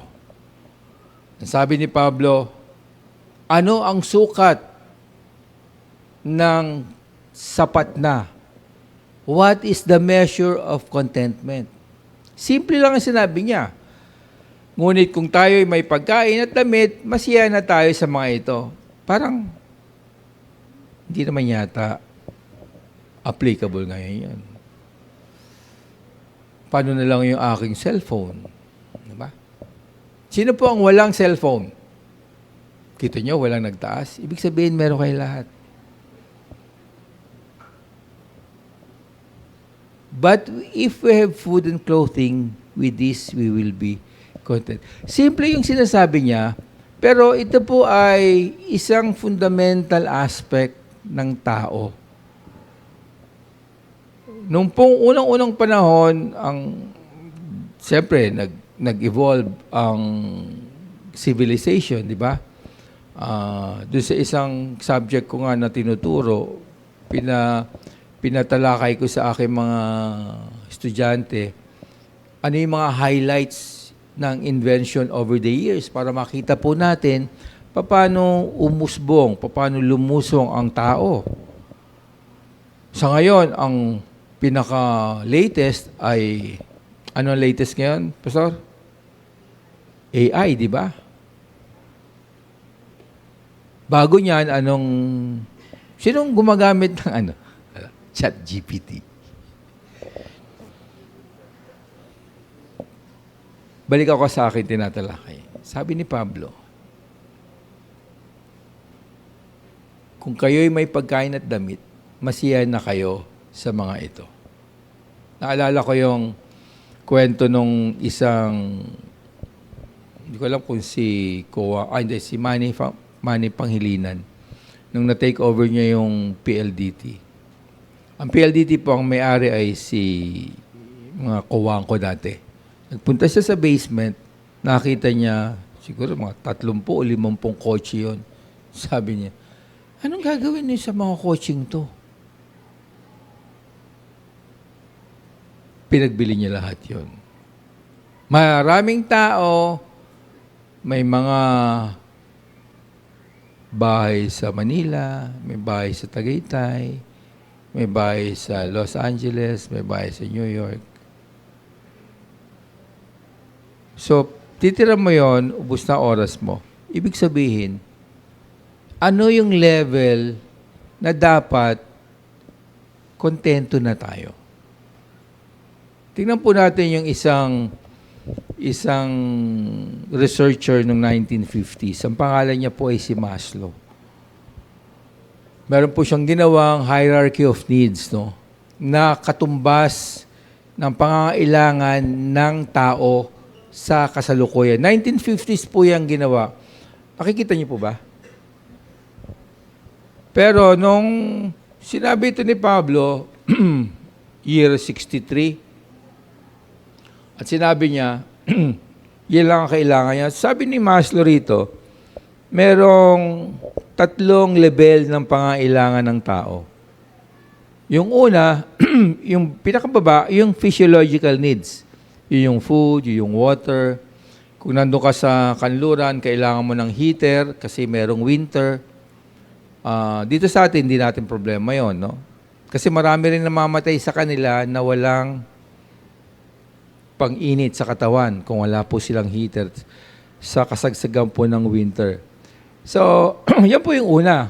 Ang sabi ni Pablo, ano ang sukat ng sapat na? What is the measure of contentment? Simple lang ang sinabi niya. Ngunit kung tayo ay may pagkain at damit, masaya na tayo sa mga ito. Parang hindi naman yata applicable ngayon yan. Paano na lang yung aking cellphone? Diba? Sino po ang walang cellphone? Kita nyo, walang nagtaas. Ibig sabihin, meron kayo lahat. But if we have food and clothing, with this we will be content. Simple yung sinasabi niya, pero ito po ay isang fundamental aspect ng tao. Nung pong unang-unang panahon, siyempre, nag-evolve ang civilization, di ba? Doon sa isang subject ko nga na tinuturo, pinatalakay ko sa aking mga estudyante, ano yung mga highlights ng invention over the years para makita po natin paano umusbong, paano lumusong ang tao. Sa ngayon, ang pinaka-latest ay, ano ang latest ngayon, Pastor? AI, di ba? Bago niyan, sinong gumagamit ng ChatGPT? Balik ako sa akin, tinatalakay. Sabi ni Pablo, kung kayo'y may pagkain at damit, masiyahan na kayo sa mga ito. Naalala ko yung kwento nung isang, hindi ko alam kung si Manny Panghilinan, nung na-take over niya yung PLDT. Ang PLDT po, ang may-ari ay si mga kuwang ko dati. Nagpunta siya sa basement, nakita niya, siguro mga 30 o 50 kotse yun. Sabi niya, anong gagawin niyo sa mga coaching to? Pinagbili niya lahat yun. Maraming tao, may mga bahay sa Manila, may bahay sa Tagaytay, may bahay sa Los Angeles, may bahay sa New York. So, titira mo yon, ubus na oras mo. Ibig sabihin, ano yung level na dapat kontento na tayo? Tingnan po natin yung isang isang researcher noong 1950s. Ang pangalan niya po ay si Maslow. Meron po siyang ginawang hierarchy of needs, no? Na katumbas ng pangangailangan ng tao sa kasalukuyan. 1950s po yung ginawa. Nakikita niyo po ba? Pero nung sinabi ito ni Pablo, year 63, at sinabi niya, yan lang ang kailangan niya. Sabi ni Maslow rito, merong 3 level ng pangangailangan ng tao. Yung una, yung pinakababa, yung physiological needs. Yung food, yung water. Kung nandun ka sa kanluran, kailangan mo ng heater kasi merong winter. Dito sa atin, hindi natin problema yon, no? Kasi marami rin namamatay sa kanila na walang pang-init sa katawan kung wala po silang heater sa kasagsagan po ng winter. So, yan po yung una.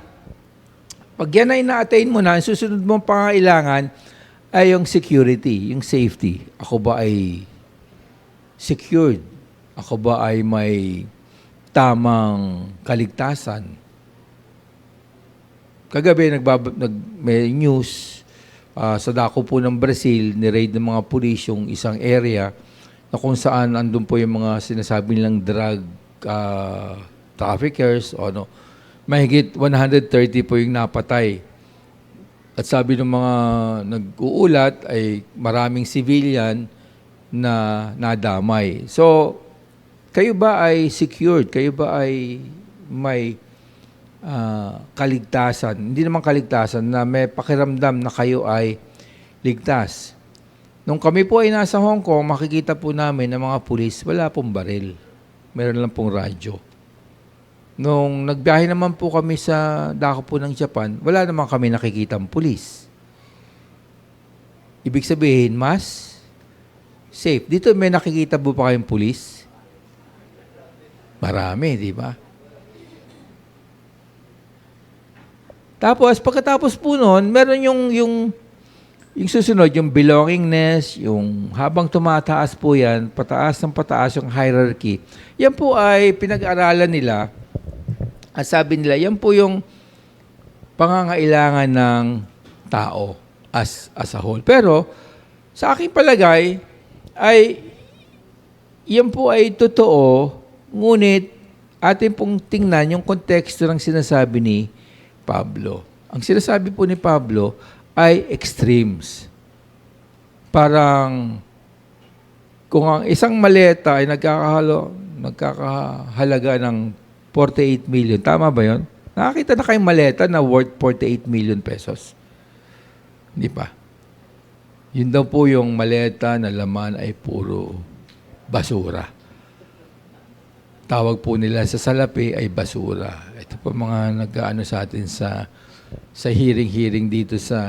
Pag yan ay na-attain mo na, ang susunod mong pangailangan ay yung security, yung safety. Ako ba ay secured? Ako ba ay may tamang kaligtasan? Kagabi, may news sa dako po ng Brazil, ni-raid ng mga pulis yung isang area na kung saan andun po yung mga sinasabi nilang drug traffickers o ano. Mahigit 130 po yung napatay. At sabi ng mga nag-uulat ay maraming civilian na nadamay. So, kayo ba ay secured? Kayo ba ay may kaligtasan? Hindi naman kaligtasan, na may pakiramdam na kayo ay ligtas. Nung kami po ay nasa Hong Kong, makikita po namin ng mga pulis, wala pong baril. Meron lang pong radyo. Nung nagbiyahe naman po kami sa dako po ng Japan, wala naman kami nakikitang pulis. Ibig sabihin, mas safe. Dito may nakikita po pa kayong pulis? Marami, di ba? Tapos, pagkatapos po nun, meron yung susunod, yung belongingness, yung habang tumataas po yan, pataas ng pataas yung hierarchy. Yan po ay pinag-aralan nila. At sabi nila, yan po yung pangangailangan ng tao as a whole. Pero, sa aking palagay, ay yan po ay totoo, ngunit atin pong tingnan yung konteksto ng sinasabi ni Pablo. Ang sinasabi po ni Pablo ay extremes. Parang kung ang isang maleta ay nagkakahalaga ng 48 million, tama ba yun? Nakakita na kayong maleta na worth 48 million pesos. Hindi pa. Yun daw po yung maleta na laman ay puro basura. Tawag po nila sa salapi ay basura. Ito po mga nag-aano sa atin sa hearing dito sa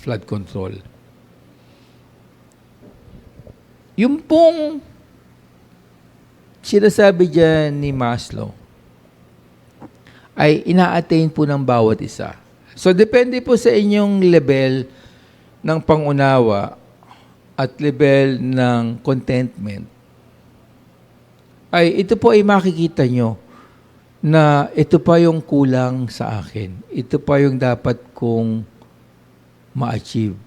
flood control. Yung pong sinasabi dyan ni Maslow ay ina-attain po ng bawat isa. So, depende po sa inyong level ng pangunawa at level ng contentment. Ay ito po ay makikita nyo na ito pa yung kulang sa akin. Ito pa yung dapat kong ma-achieve.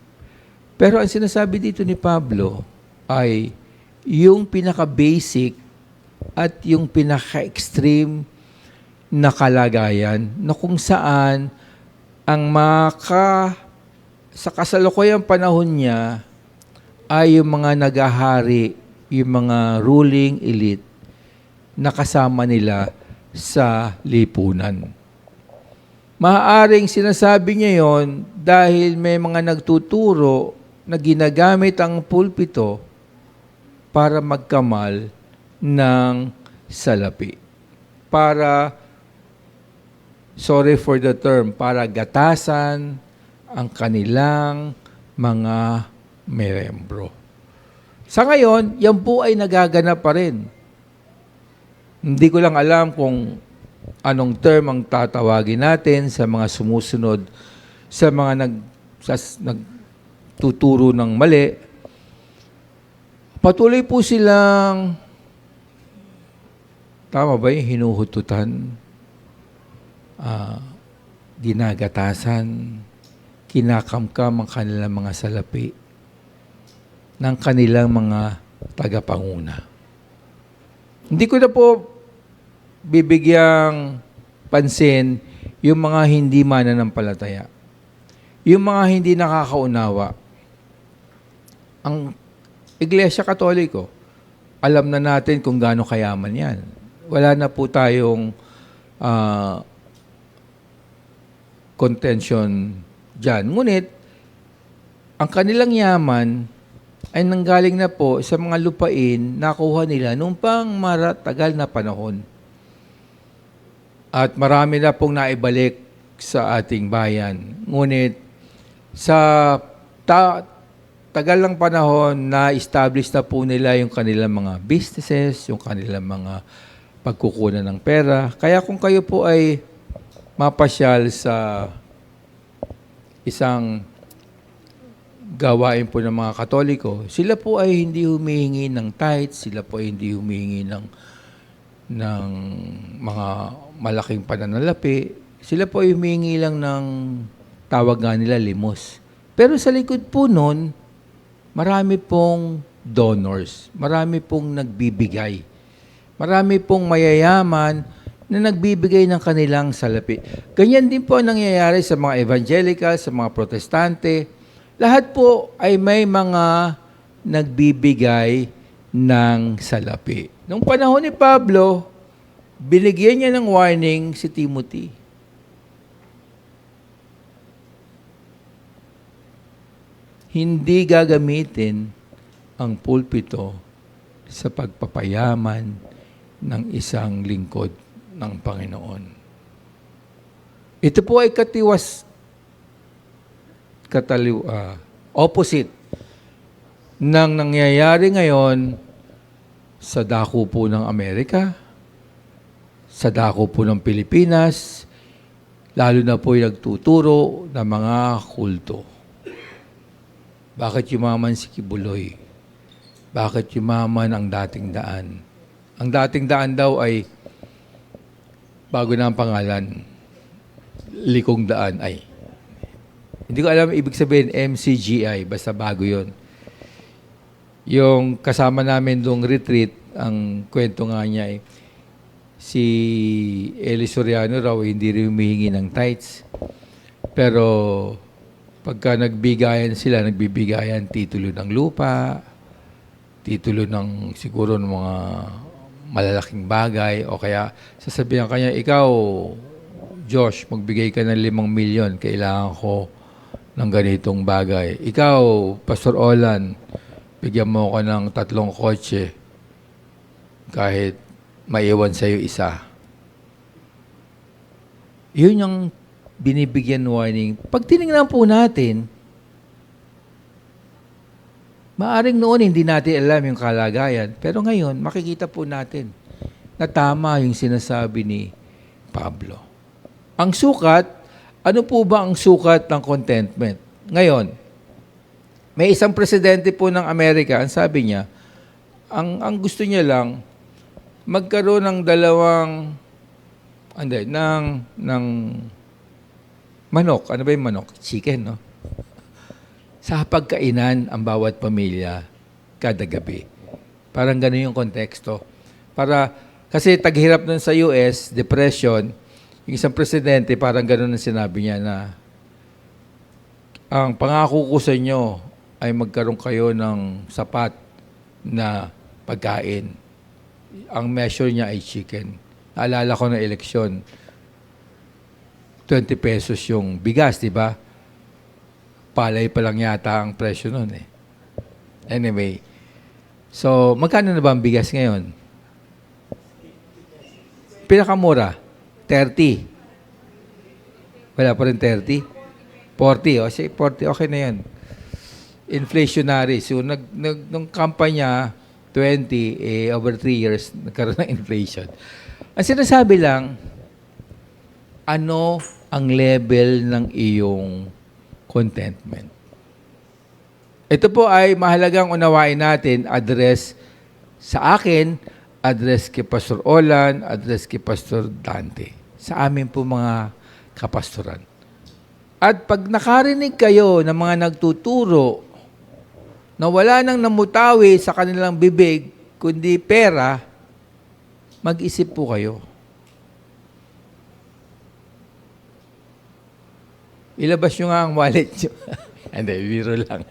Pero ang sinasabi dito ni Pablo ay yung pinaka-basic at yung pinaka-extreme na kalagayan na kung saan ang sa kasalukuyang panahon niya ay yung mga nagahari, yung mga ruling elite na kasama nila sa lipunan. Maaaring sinasabi niya yon dahil may mga nagtuturo na ginagamit ang pulpito para magkamal ng salapi. Para, sorry for the term, para gatasan ang kanilang mga membro. Sa ngayon, yan po ay nagaganap pa rin. Hindi ko lang alam kung anong term ang tatawagin natin sa mga sumusunod, sa mga nagtuturo ng mali. Patuloy po silang Tama ba yung hinuhututan, ginagatasan, kinakamkam ang kanilang mga salapi ng kanilang mga tagapanguna? Hindi ko na po bibigyang pansin yung mga hindi mananampalataya, yung mga hindi nakakaunawa. Ang Iglesia Katoliko, alam na natin kung gaano kayaman yan. Wala na po tayong contention dyan. Ngunit, ang kanilang yaman ay nanggaling na po sa mga lupain na nakuha nila noong pang maratagal na panahon. At marami na pong naibalik sa ating bayan. Ngunit, sa tagal ng panahon na establish na po nila yung kanilang mga businesses, yung kanilang mga pagkukunan ng pera. Kaya kung kayo po ay mapasyal sa isang gawain po ng mga Katoliko, sila po ay hindi humihingi ng tithes, sila po ay hindi humihingi ng mga malaking pananalapi. Sila po ay humihingi lang ng tawag nga nila limos. Pero sa likod po nun, marami pong donors, marami pong nagbibigay, marami pong mayayaman na nagbibigay ng kanilang salapi. Ganyan din po ang nangyayari sa mga evangelical, sa mga protestante. Lahat po ay may mga nagbibigay ng salapi. Noong panahon ni Pablo, binigyan niya ng warning si Timothy. Hindi gagamitin ang pulpito sa pagpapayaman ng isang lingkod ng Panginoon. Ito po ay opposite ng nangyayari ngayon sa dako po ng Amerika, sa dako po ng Pilipinas, lalo na po yung nagtuturo ng mga kulto. Bakit yumaman si Kibuloy? Bakit yumaman ang dating daan? Ang dating daan daw ay bago na ang pangalan, Likong Daan ay. Hindi ko alam ibig sabihin MCGI, basta bago yon. Yung kasama namin doong retreat, ang kwento nga niya ay si Eli Soriano raw hindi rin humihingi ng tithes. Pero pagka nagbigayan sila, nagbibigayan titulo ng lupa, titulo ng siguro ng mga malalaking bagay, o kaya sasabihan kanya, ikaw, Josh, magbigay ka ng 5 milyon, kailangan ko ng ganitong bagay. Ikaw, Pastor Olan, bigyan mo ko ng 3 kotse, kahit maiwan sa'yo isa. Yun yung binibigyan warning. Pag tinignan po natin, maaring noon hindi natin alam yung kalagayan, pero ngayon makikita po natin na tama yung sinasabi ni Pablo. Ang sukat, ano po ba ang sukat ng contentment? Ngayon, may isang presidente po ng Amerika, ang sabi niya, ang gusto niya lang, magkaroon ng ng manok. Ano ba yung manok? Chicken, no? Sa pagkainan ang bawat pamilya kada gabi. Parang gano'n yung konteksto. Kasi taghirap nun sa US, depression, yung isang presidente, parang gano'n ang sinabi niya na ang pangako ko sa inyo ay magkaroon kayo ng sapat na pagkain. Ang measure niya ay chicken. Naalala ko na eleksyon, 20 pesos yung bigas, di ba? Palay pa lang yata ang presyo nun eh. Anyway, so magkano na ba ang bigas ngayon? Pinakamura, 30. Wala pa rin 30? 40. O, say 40, okay na yan. Inflationary. So, nung kampanya, 20, over 3 years, nagkaroon ng inflation. Ang sinasabi lang, ano ang level ng iyong contentment? Ito po ay mahalagang unawain natin, address sa akin address kay Pastor Olan, address kay Pastor Dante. Sa amin po mga kapastoran. At pag nakarinig kayo ng mga nagtuturo na wala nang namutawi sa kanilang bibig, kundi pera, mag-isip po kayo. Ilabas nyo nga ang wallet nyo. Hindi, biro lang.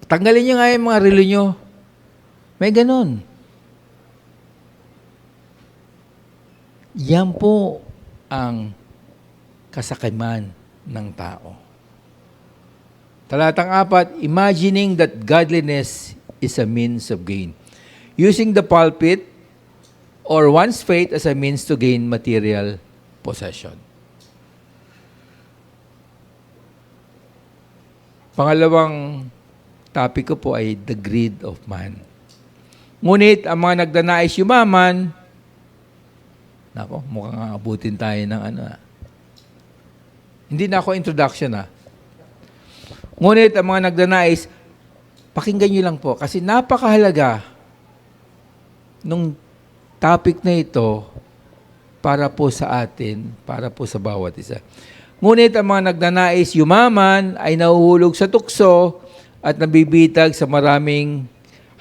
Tanggalin nyo nga yung mga relo nyo. May ganun. Yan po ang kasakiman ng tao. Talatang 4, imagining that godliness is a means of gain. Using the pulpit or one's faith as a means to gain material possession. Pangalawang topic ko po ay the greed of man. Ngunit ang mga nagdanais yumaman, nako, mukhang abutin tayo ng Hindi na ako introduction Ngunit ang mga nagdanais, pakinggan nyo lang po kasi napakahalaga nung topic na ito para po sa atin, para po sa bawat isa. Ngunit ang mga nagnanais yumaman ay nahuhulog sa tukso at nabibitag sa maraming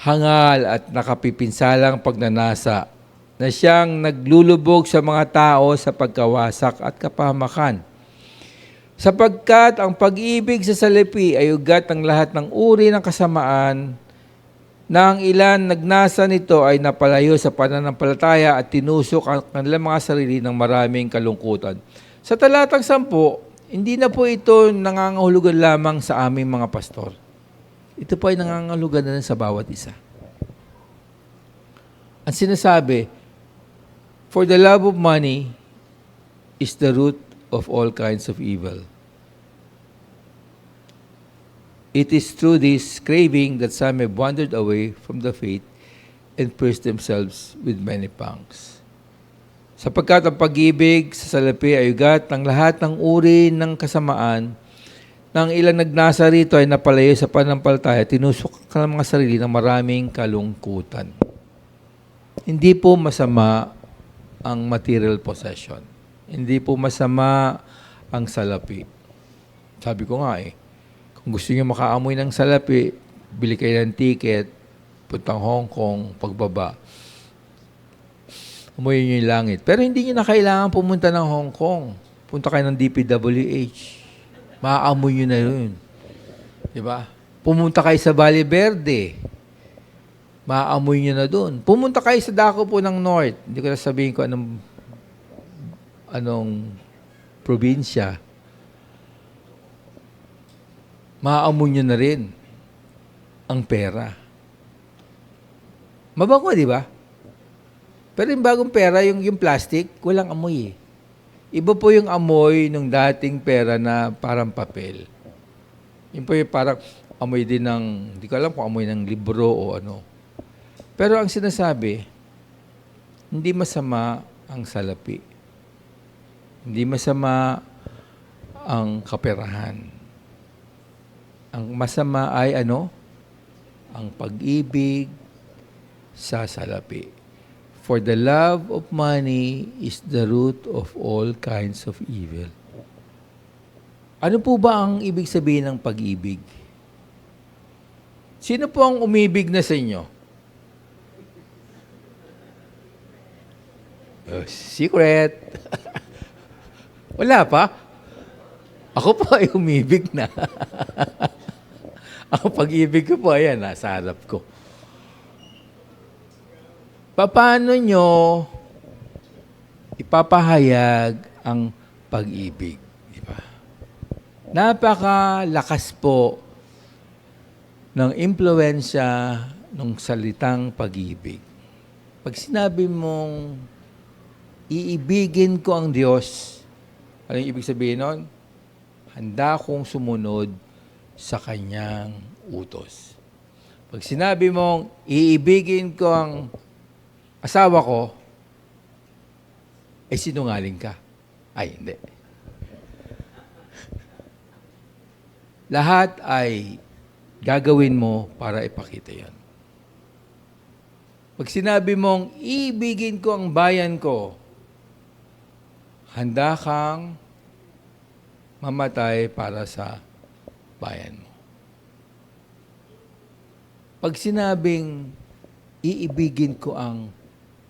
hangal at nakapipinsalang pagnanasa na siyang naglulubog sa mga tao sa pagkawasak at kapahamakan. Sapagkat ang pag-ibig sa salapi ay ugat ng lahat ng uri ng kasamaan na ang ilan nagnasa nito ay napalayo sa pananampalataya at tinusok ang kanilang mga sarili ng maraming kalungkutan. Sa talatang 10, hindi na po ito nangangahulugan lamang sa aming mga pastor. Ito po ay nangangahulugan na rin sa bawat isa. Ang sinasabi, for the love of money is the root of all kinds of evil. It is through this craving that some have wandered away from the faith and pierced themselves with many pangs. Sapagkat ang pag-ibig sa salapi ay ugat ng lahat ng uri ng kasamaan, nang ilang nagnasa rito ay napalayo sa pananampalataya, tinusok ang mga sarili ng maraming kalungkutan. Hindi po masama ang material possession. Hindi po masama ang salapi. Sabi ko nga kung gusto niyo makaamoy ng salapi, bili kayo ng ticket, puntang Hong Kong, pagbaba. Amoy niyo yung langit. Pero hindi niyo na kailangan pumunta ng Hong Kong. Punta kayo ng DPWH. Maaamoy niyo na yun. Diba? Pumunta kayo sa Valle Verde. Maaamoy niyo na doon. Pumunta kayo sa dako po ng North. Hindi ko na sabihin ko anong probinsya. Maaamoy niyo na rin ang pera. Mabango, di ba? Pero yung bagong pera, yung plastic, walang amoy Iba po yung amoy ng dating pera na parang papel. Yun po yung parang amoy din ng, hindi ko alam kung amoy ng libro o ano. Pero ang sinasabi, hindi masama ang salapi. Hindi masama ang kaperahan. Ang masama ay ano? Ang pag-ibig sa salapi. For the love of money is the root of all kinds of evil. Ano po ba ang ibig sabihin ng pag-ibig? Sino po ang umibig na sa inyo? Secret. Wala pa? Ako po ay umibig na. Ang pag-ibig ko po, ayan, nasa harap ko. Paano nyo ipapahayag ang pag-ibig? Di ba? Napakalakas po ng impluensya ng salitang pag-ibig. Pag sinabi mong iibigin ko ang Diyos, ano yung ibig sabihin nun? Handa kong sumunod sa Kanyang utos. Pag sinabi mong iibigin ko ang asawa ko, ay sinungaling ka. Ay, hindi. Lahat ay gagawin mo para ipakita yan. Pag sinabi mong, ibigin ko ang bayan ko, handa kang mamatay para sa bayan mo. Pag sinabing, iibigin ko ang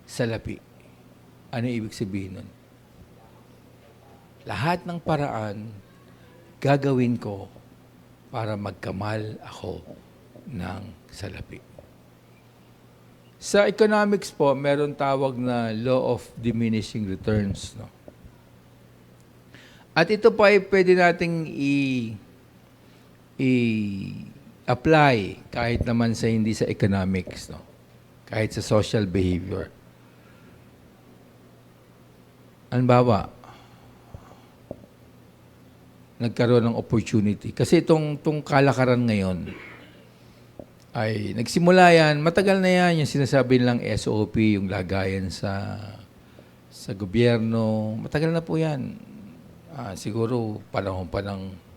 salapi, ano ibig sabihin nun? Lahat ng paraan, gagawin ko para magkamal ako ng salapi. Sa economics po, meron tawag na law of diminishing returns. No? At ito po ay pwede nating i-apply kahit naman sa hindi sa economics, no? Kahit sa social behavior. Halimbawa, nagkaroon ng opportunity. Kasi itong kalakaran ngayon, ay nagsimula yan, matagal na yan, yung sinasabi nilang SOP, yung lagayan sa gobyerno, matagal na po yan. Siguro panahon pa ng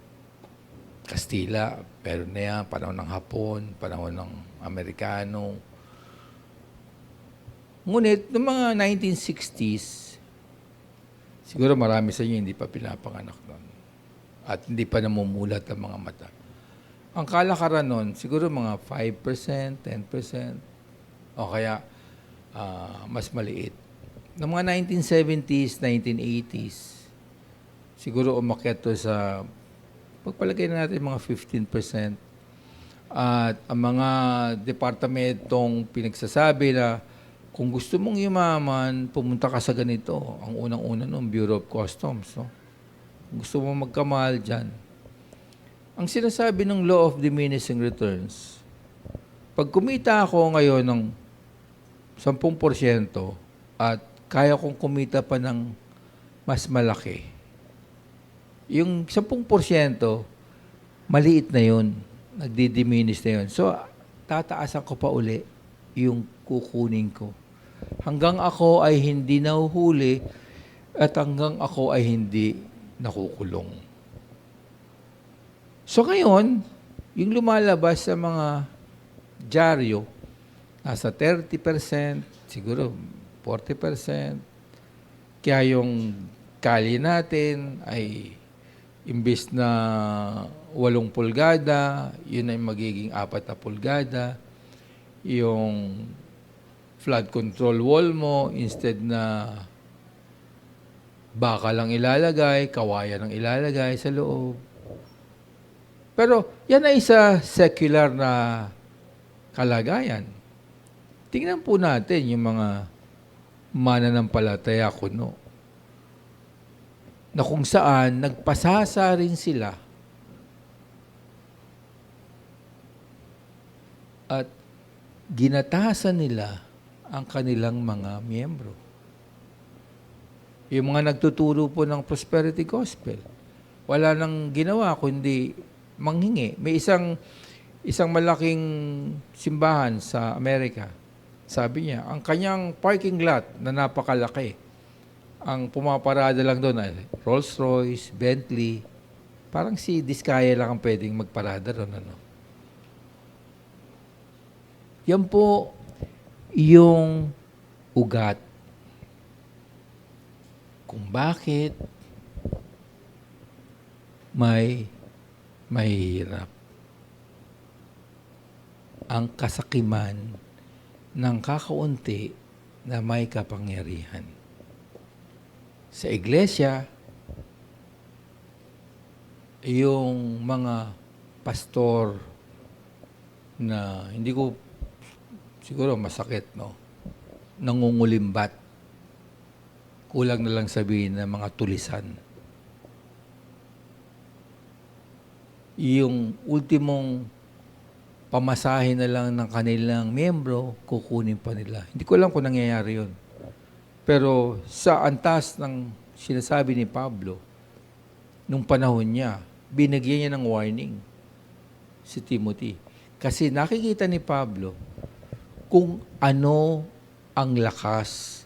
Kastila, pero na yan, panahon ng Hapon, panahon ng Amerikano. Ngunit, noong mga 1960s, siguro marami sa inyo hindi pa pinapanganak noon. At hindi pa namumulat ang mga mata. Ang kalakaran nun, siguro mga 5%, 10%, o kaya mas maliit. Noong mga 1970s, 1980s, siguro umakyat to sa, pagpalagay na natin mga 15%. At ang mga departamentong pinagsasabi na, kung gusto mong yumaman, pumunta ka sa ganito. Ang unang-una nun, Bureau of Customs. No? Kung gusto mong magkamal dyan. Ang sinasabi ng law of diminishing returns, pag kumita ako ngayon ng 10% at kaya kong kumita pa ng mas malaki, yung 10%, maliit na yun. Nagdi-diminish na yun. So, tataasan ko pa uli yung kukunin ko. Hanggang ako ay hindi nahuhuli at hanggang ako ay hindi nakukulong. So ngayon, yung lumalabas sa mga dyaryo, nasa 30%, siguro 40%. Kaya yung kali natin ay imbis na 8 pulgada, yun ay magiging 4 na pulgada. Yung flood control wall mo, instead na baka lang ilalagay, kawayan ang ilalagay sa loob. Pero yan ay sa secular na kalagayan. Tingnan po natin yung mga mananampalataya kuno na kung saan nagpasasa rin sila at ginatasan nila ang kanilang mga miyembro. Yung mga nagtuturo po ng prosperity gospel, wala nang ginawa kundi manghingi. May isang malaking simbahan sa Amerika. Sabi niya, ang kanyang parking lot na napakalaki, ang pumaparada lang doon ay Rolls-Royce, Bentley, parang si Diskaya lang ang pwedeng magparada doon. Ano? Yan po yung ugat kung bakit may mahirap. Ang kasakiman ng kakaunti na may kapangyarihan. Sa iglesia, yung mga pastor na hindi ko siguro masakit, no? Nangungulimbat. Kulang na lang sabihin na mga tulisan. Yung ultimong pamasahe na lang ng kanilang miyembro, kukunin pa nila. Hindi ko alam kung nangyayari yun. Pero sa antas ng sinasabi ni Pablo, nung panahon niya, binigyan niya ng warning si Timothy. Kasi nakikita ni Pablo kung ano ang lakas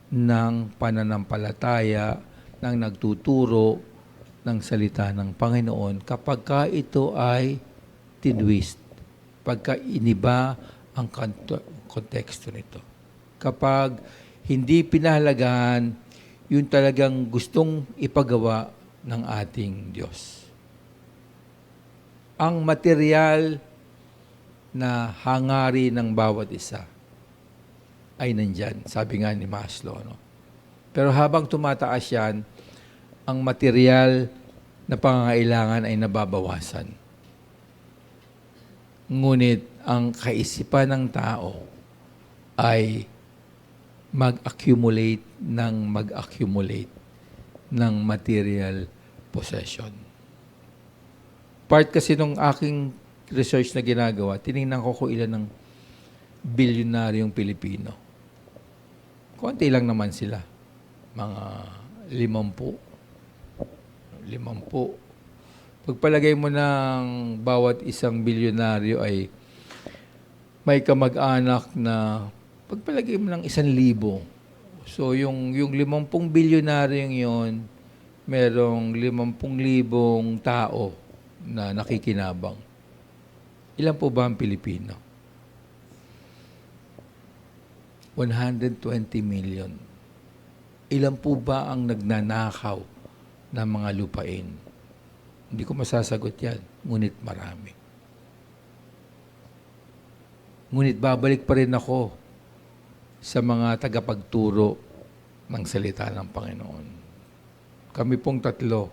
ng pananampalataya ng nagtuturo ng salita ng Panginoon kapag ka ito ay tinwist, pagka iniba ang konteksto nito. Kapag hindi pinahalagahan yung talagang gustong ipagawa ng ating Diyos. Ang material na hangarin ng bawat isa ay nandyan, sabi nga ni Maslow. No? Pero habang tumataas yan, ang material na pangangailangan ay nababawasan. Ngunit ang kaisipan ng tao ay mag-accumulate ng material possession. Part kasi nung aking research na ginagawa, tinignan ko kung ilan ng bilyonaryong Pilipino. Konti lang naman sila. Mga 50. Pagpalagay mo ng bawat isang bilyonaryo ay may kamag-anak na pagpalagay mo ng 1,000. So, yung 50 bilyonaryong yon, merong 50,000 tao na nakikinabang. Ilan po ba ang Pilipino? 120 million. Ilan po ba ang nagnanakaw ng mga lupain? Hindi ko masasagot yan, ngunit marami. Ngunit babalik pa rin ako sa mga tagapagturo ng salita ng Panginoon. Kami pong tatlo,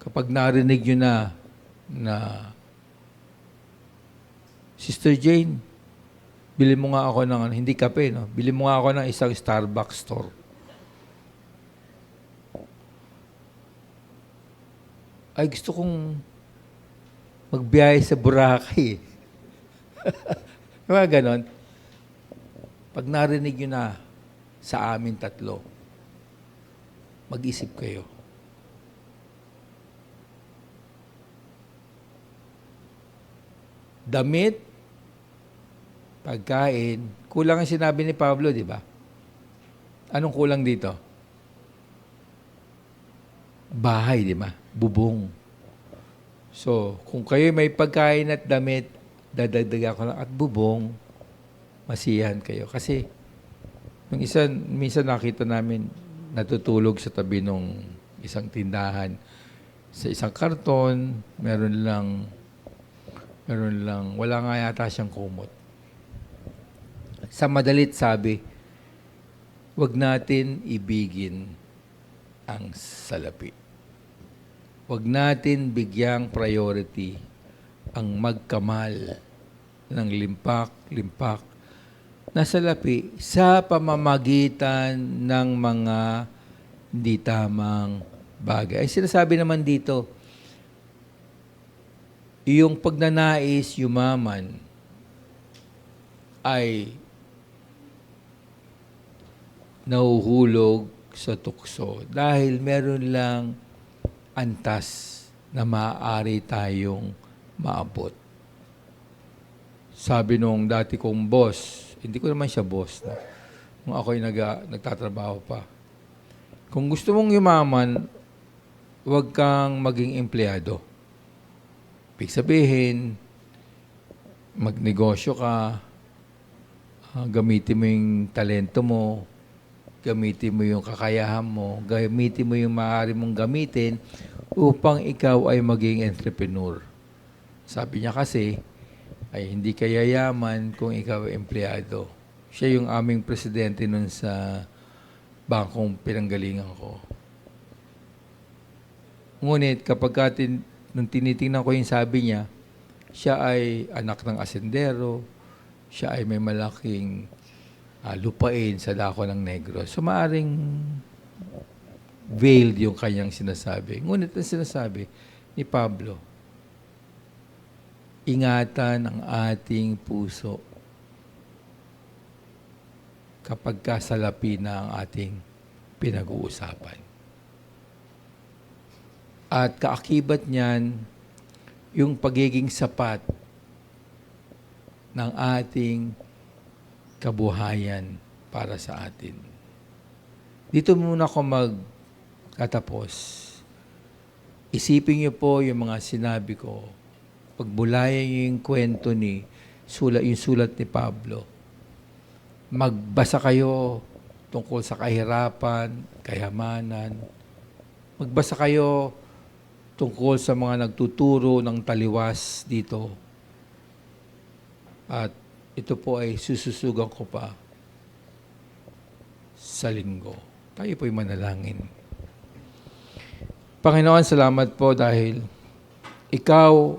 kapag narinig nyo na Sister Jane, bili mo nga ako ng, hindi kape, no? Bili mo nga ako ng isang Starbucks store. Ay, gusto kong magbiyahe sa Boracay. Mga ganon. Pag narinig nyo na sa amin tatlo, mag-isip kayo. Damit, pagkain, kulang ang sinabi ni Pablo, di ba? Anong kulang dito? Bahay, di ba? Bubong. So, kung kayo may pagkain at damit, dadagdagan ko lang at bubong, masiyahan kayo. Kasi, minsan nakita namin, natutulog sa tabi ng isang tindahan. Sa isang karton, meron lang, wala nga yata siyang kumot. Sa madalit sabi, wag natin ibigin ang salapi. Wag natin bigyang priority ang magkamal ng limpak-limpak na salapi sa pamamagitan ng mga hindi tamang bagay. Ay sinasabi naman dito, yung pagnanais yumaman ay nahuhulog sa tukso dahil meron lang antas na maaari tayong maabot. Sabi nung dati kong boss, hindi ko naman siya boss, no? Nung ako'y nagtatrabaho pa. Kung gusto mong yumaman, huwag kang maging empleyado. Ibig sabihin, magnegosyo ka, gamitin mo yung talento mo, gamitin mo yung kakayahan mo, gamitin mo yung maaari mong gamitin upang ikaw ay maging entrepreneur. Sabi niya kasi, ay hindi ka yayaman kung ikaw ay empleyado. Siya yung aming presidente nun sa bangkong pinanggalingan ko. Ngunit kapag nung tinitingnan ko yung sabi niya, siya ay anak ng asendero, siya ay may malaking lupain sa dako ng Negros. So maaring veiled yung kanyang sinasabi. Ngunit ang sinasabi ni Pablo, ingatan ang ating puso kapag kasalapi na ang ating pinag-uusapan. At kaakibat niyan, yung pagiging sapat ng ating kabuhayan para sa atin. Dito muna ako magtatapos. Isipin niyo po yung mga sinabi ko. Pagbulayan niyo yung kwento ni yung sulat ni Pablo. Magbasa kayo tungkol sa kahirapan, kayamanan. Magbasa kayo tungkol sa mga nagtuturo ng taliwas dito. At ito po ay sususugan ko pa sa linggo. Tayo po'y manalangin. Panginoon, salamat po dahil ikaw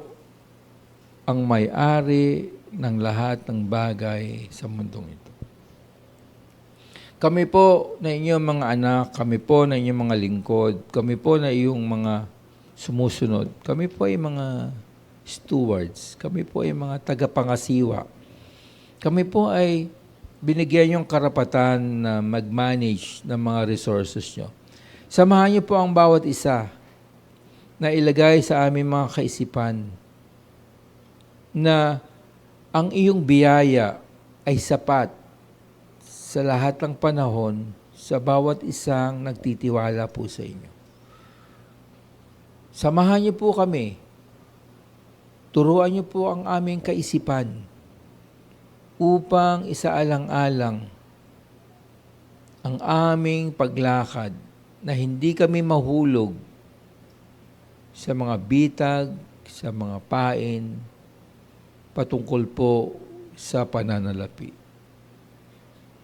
ang may-ari ng lahat ng bagay sa mundong ito. Kami po na inyong mga anak, kami po na inyong mga lingkod, kami po na iyong mga sumusunod, kami po ay mga stewards, kami po ay mga tagapangasiwa. Kami po ay binigyan yung karapatan na mag-manage ng mga resources nyo. Samahan niyo po ang bawat isa na ilagay sa aming mga kaisipan na ang iyong biyaya ay sapat sa lahat ng panahon sa bawat isang nagtitiwala po sa inyo. Samahan niyo po kami. Turuan niyo po ang aming kaisipan upang isaalang-alang ang aming paglakad na hindi kami mahulog sa mga bitag, sa mga pain, patungkol po sa pananalapi.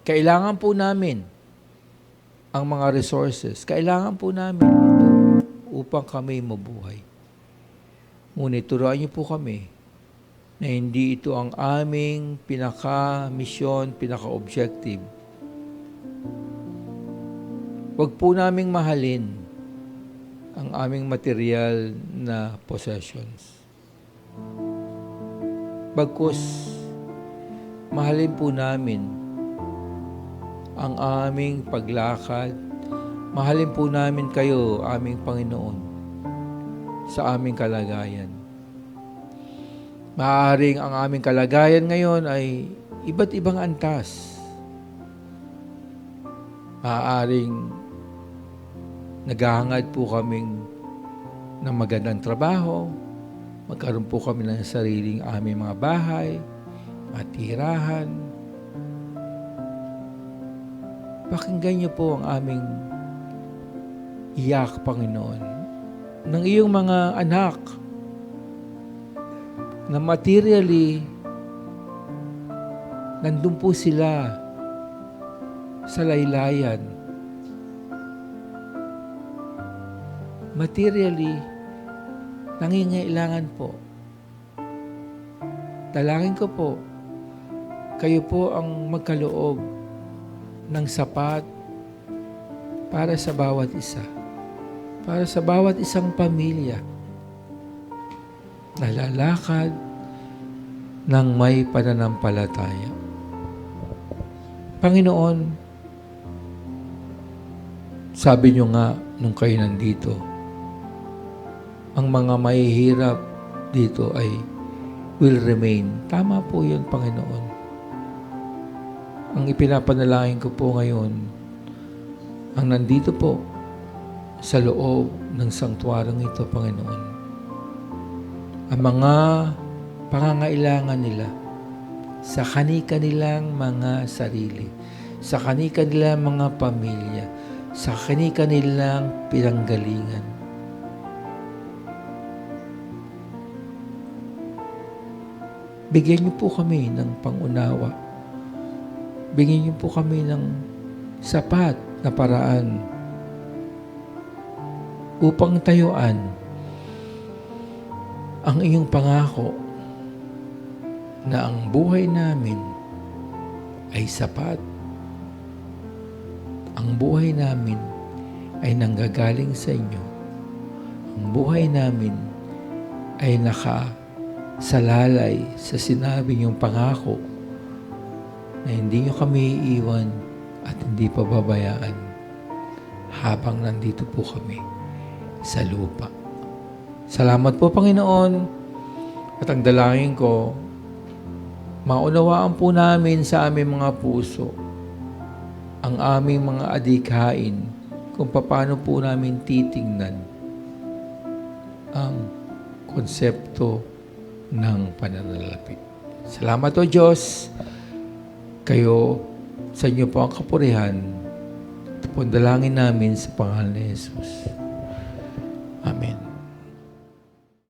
Kailangan po namin ang mga resources. Kailangan po namin ito upang kami mabuhay. Ngunit turuan niyo po kami na hindi ito ang aming pinaka-misyon, pinaka-objective. Huwag po naming mahalin ang aming material na possessions. Bagkus, mahalin po namin ang aming paglakad. Mahalin po namin kayo, aming Panginoon, sa aming kalagayan. Maaaring ang aming kalagayan ngayon ay iba't ibang antas. Maaaring naghahangad po kaming ng magandang trabaho, magkaroon po kami ng sariling aming mga bahay, mga tirahan. Pakinggan niyo po ang aming iyak, Panginoon, ng iyong mga anak na materially nandun po sila sa laylayan. Materially, nangingailangan po. Dalangin ko po, kayo po ang magkaloob ng sapat para sa bawat isa. Para sa bawat isang pamilya na lalakad ng may pananampalataya. Panginoon, sabi niyo nga nung kayo nandito, ang mga mahihirap dito ay will remain. Tama po yun, Panginoon. Ang ipinapanalangin ko po ngayon, ang nandito po sa loob ng sanktuaryong ito, Panginoon, ang mga pangangailangan nila sa kani-kanilang mga sarili, sa kani-kanilang mga pamilya, sa kani-kanilang pinanggalingan. Bigyan niyo po kami ng pangunawa. Bigyan niyo po kami ng sapat na paraan upang tayuan ang iyong pangako na ang buhay namin ay sapat. Ang buhay namin ay nanggagaling sa inyo. Ang buhay namin ay nakasalalay sa sinabi niyong pangako na hindi niyo kami iiwan at hindi pababayaan habang nandito po kami sa lupa. Salamat po, Panginoon, at ang dalangin ko, maunawaan po namin sa aming mga puso ang aming mga adhikain kung paano po namin titingnan ang konsepto ng pananalapi. Salamat o Diyos. Kayo, sa inyo po ang kapurihan. Ito po ang dalangin namin sa pangalan ni Jesus. Amen.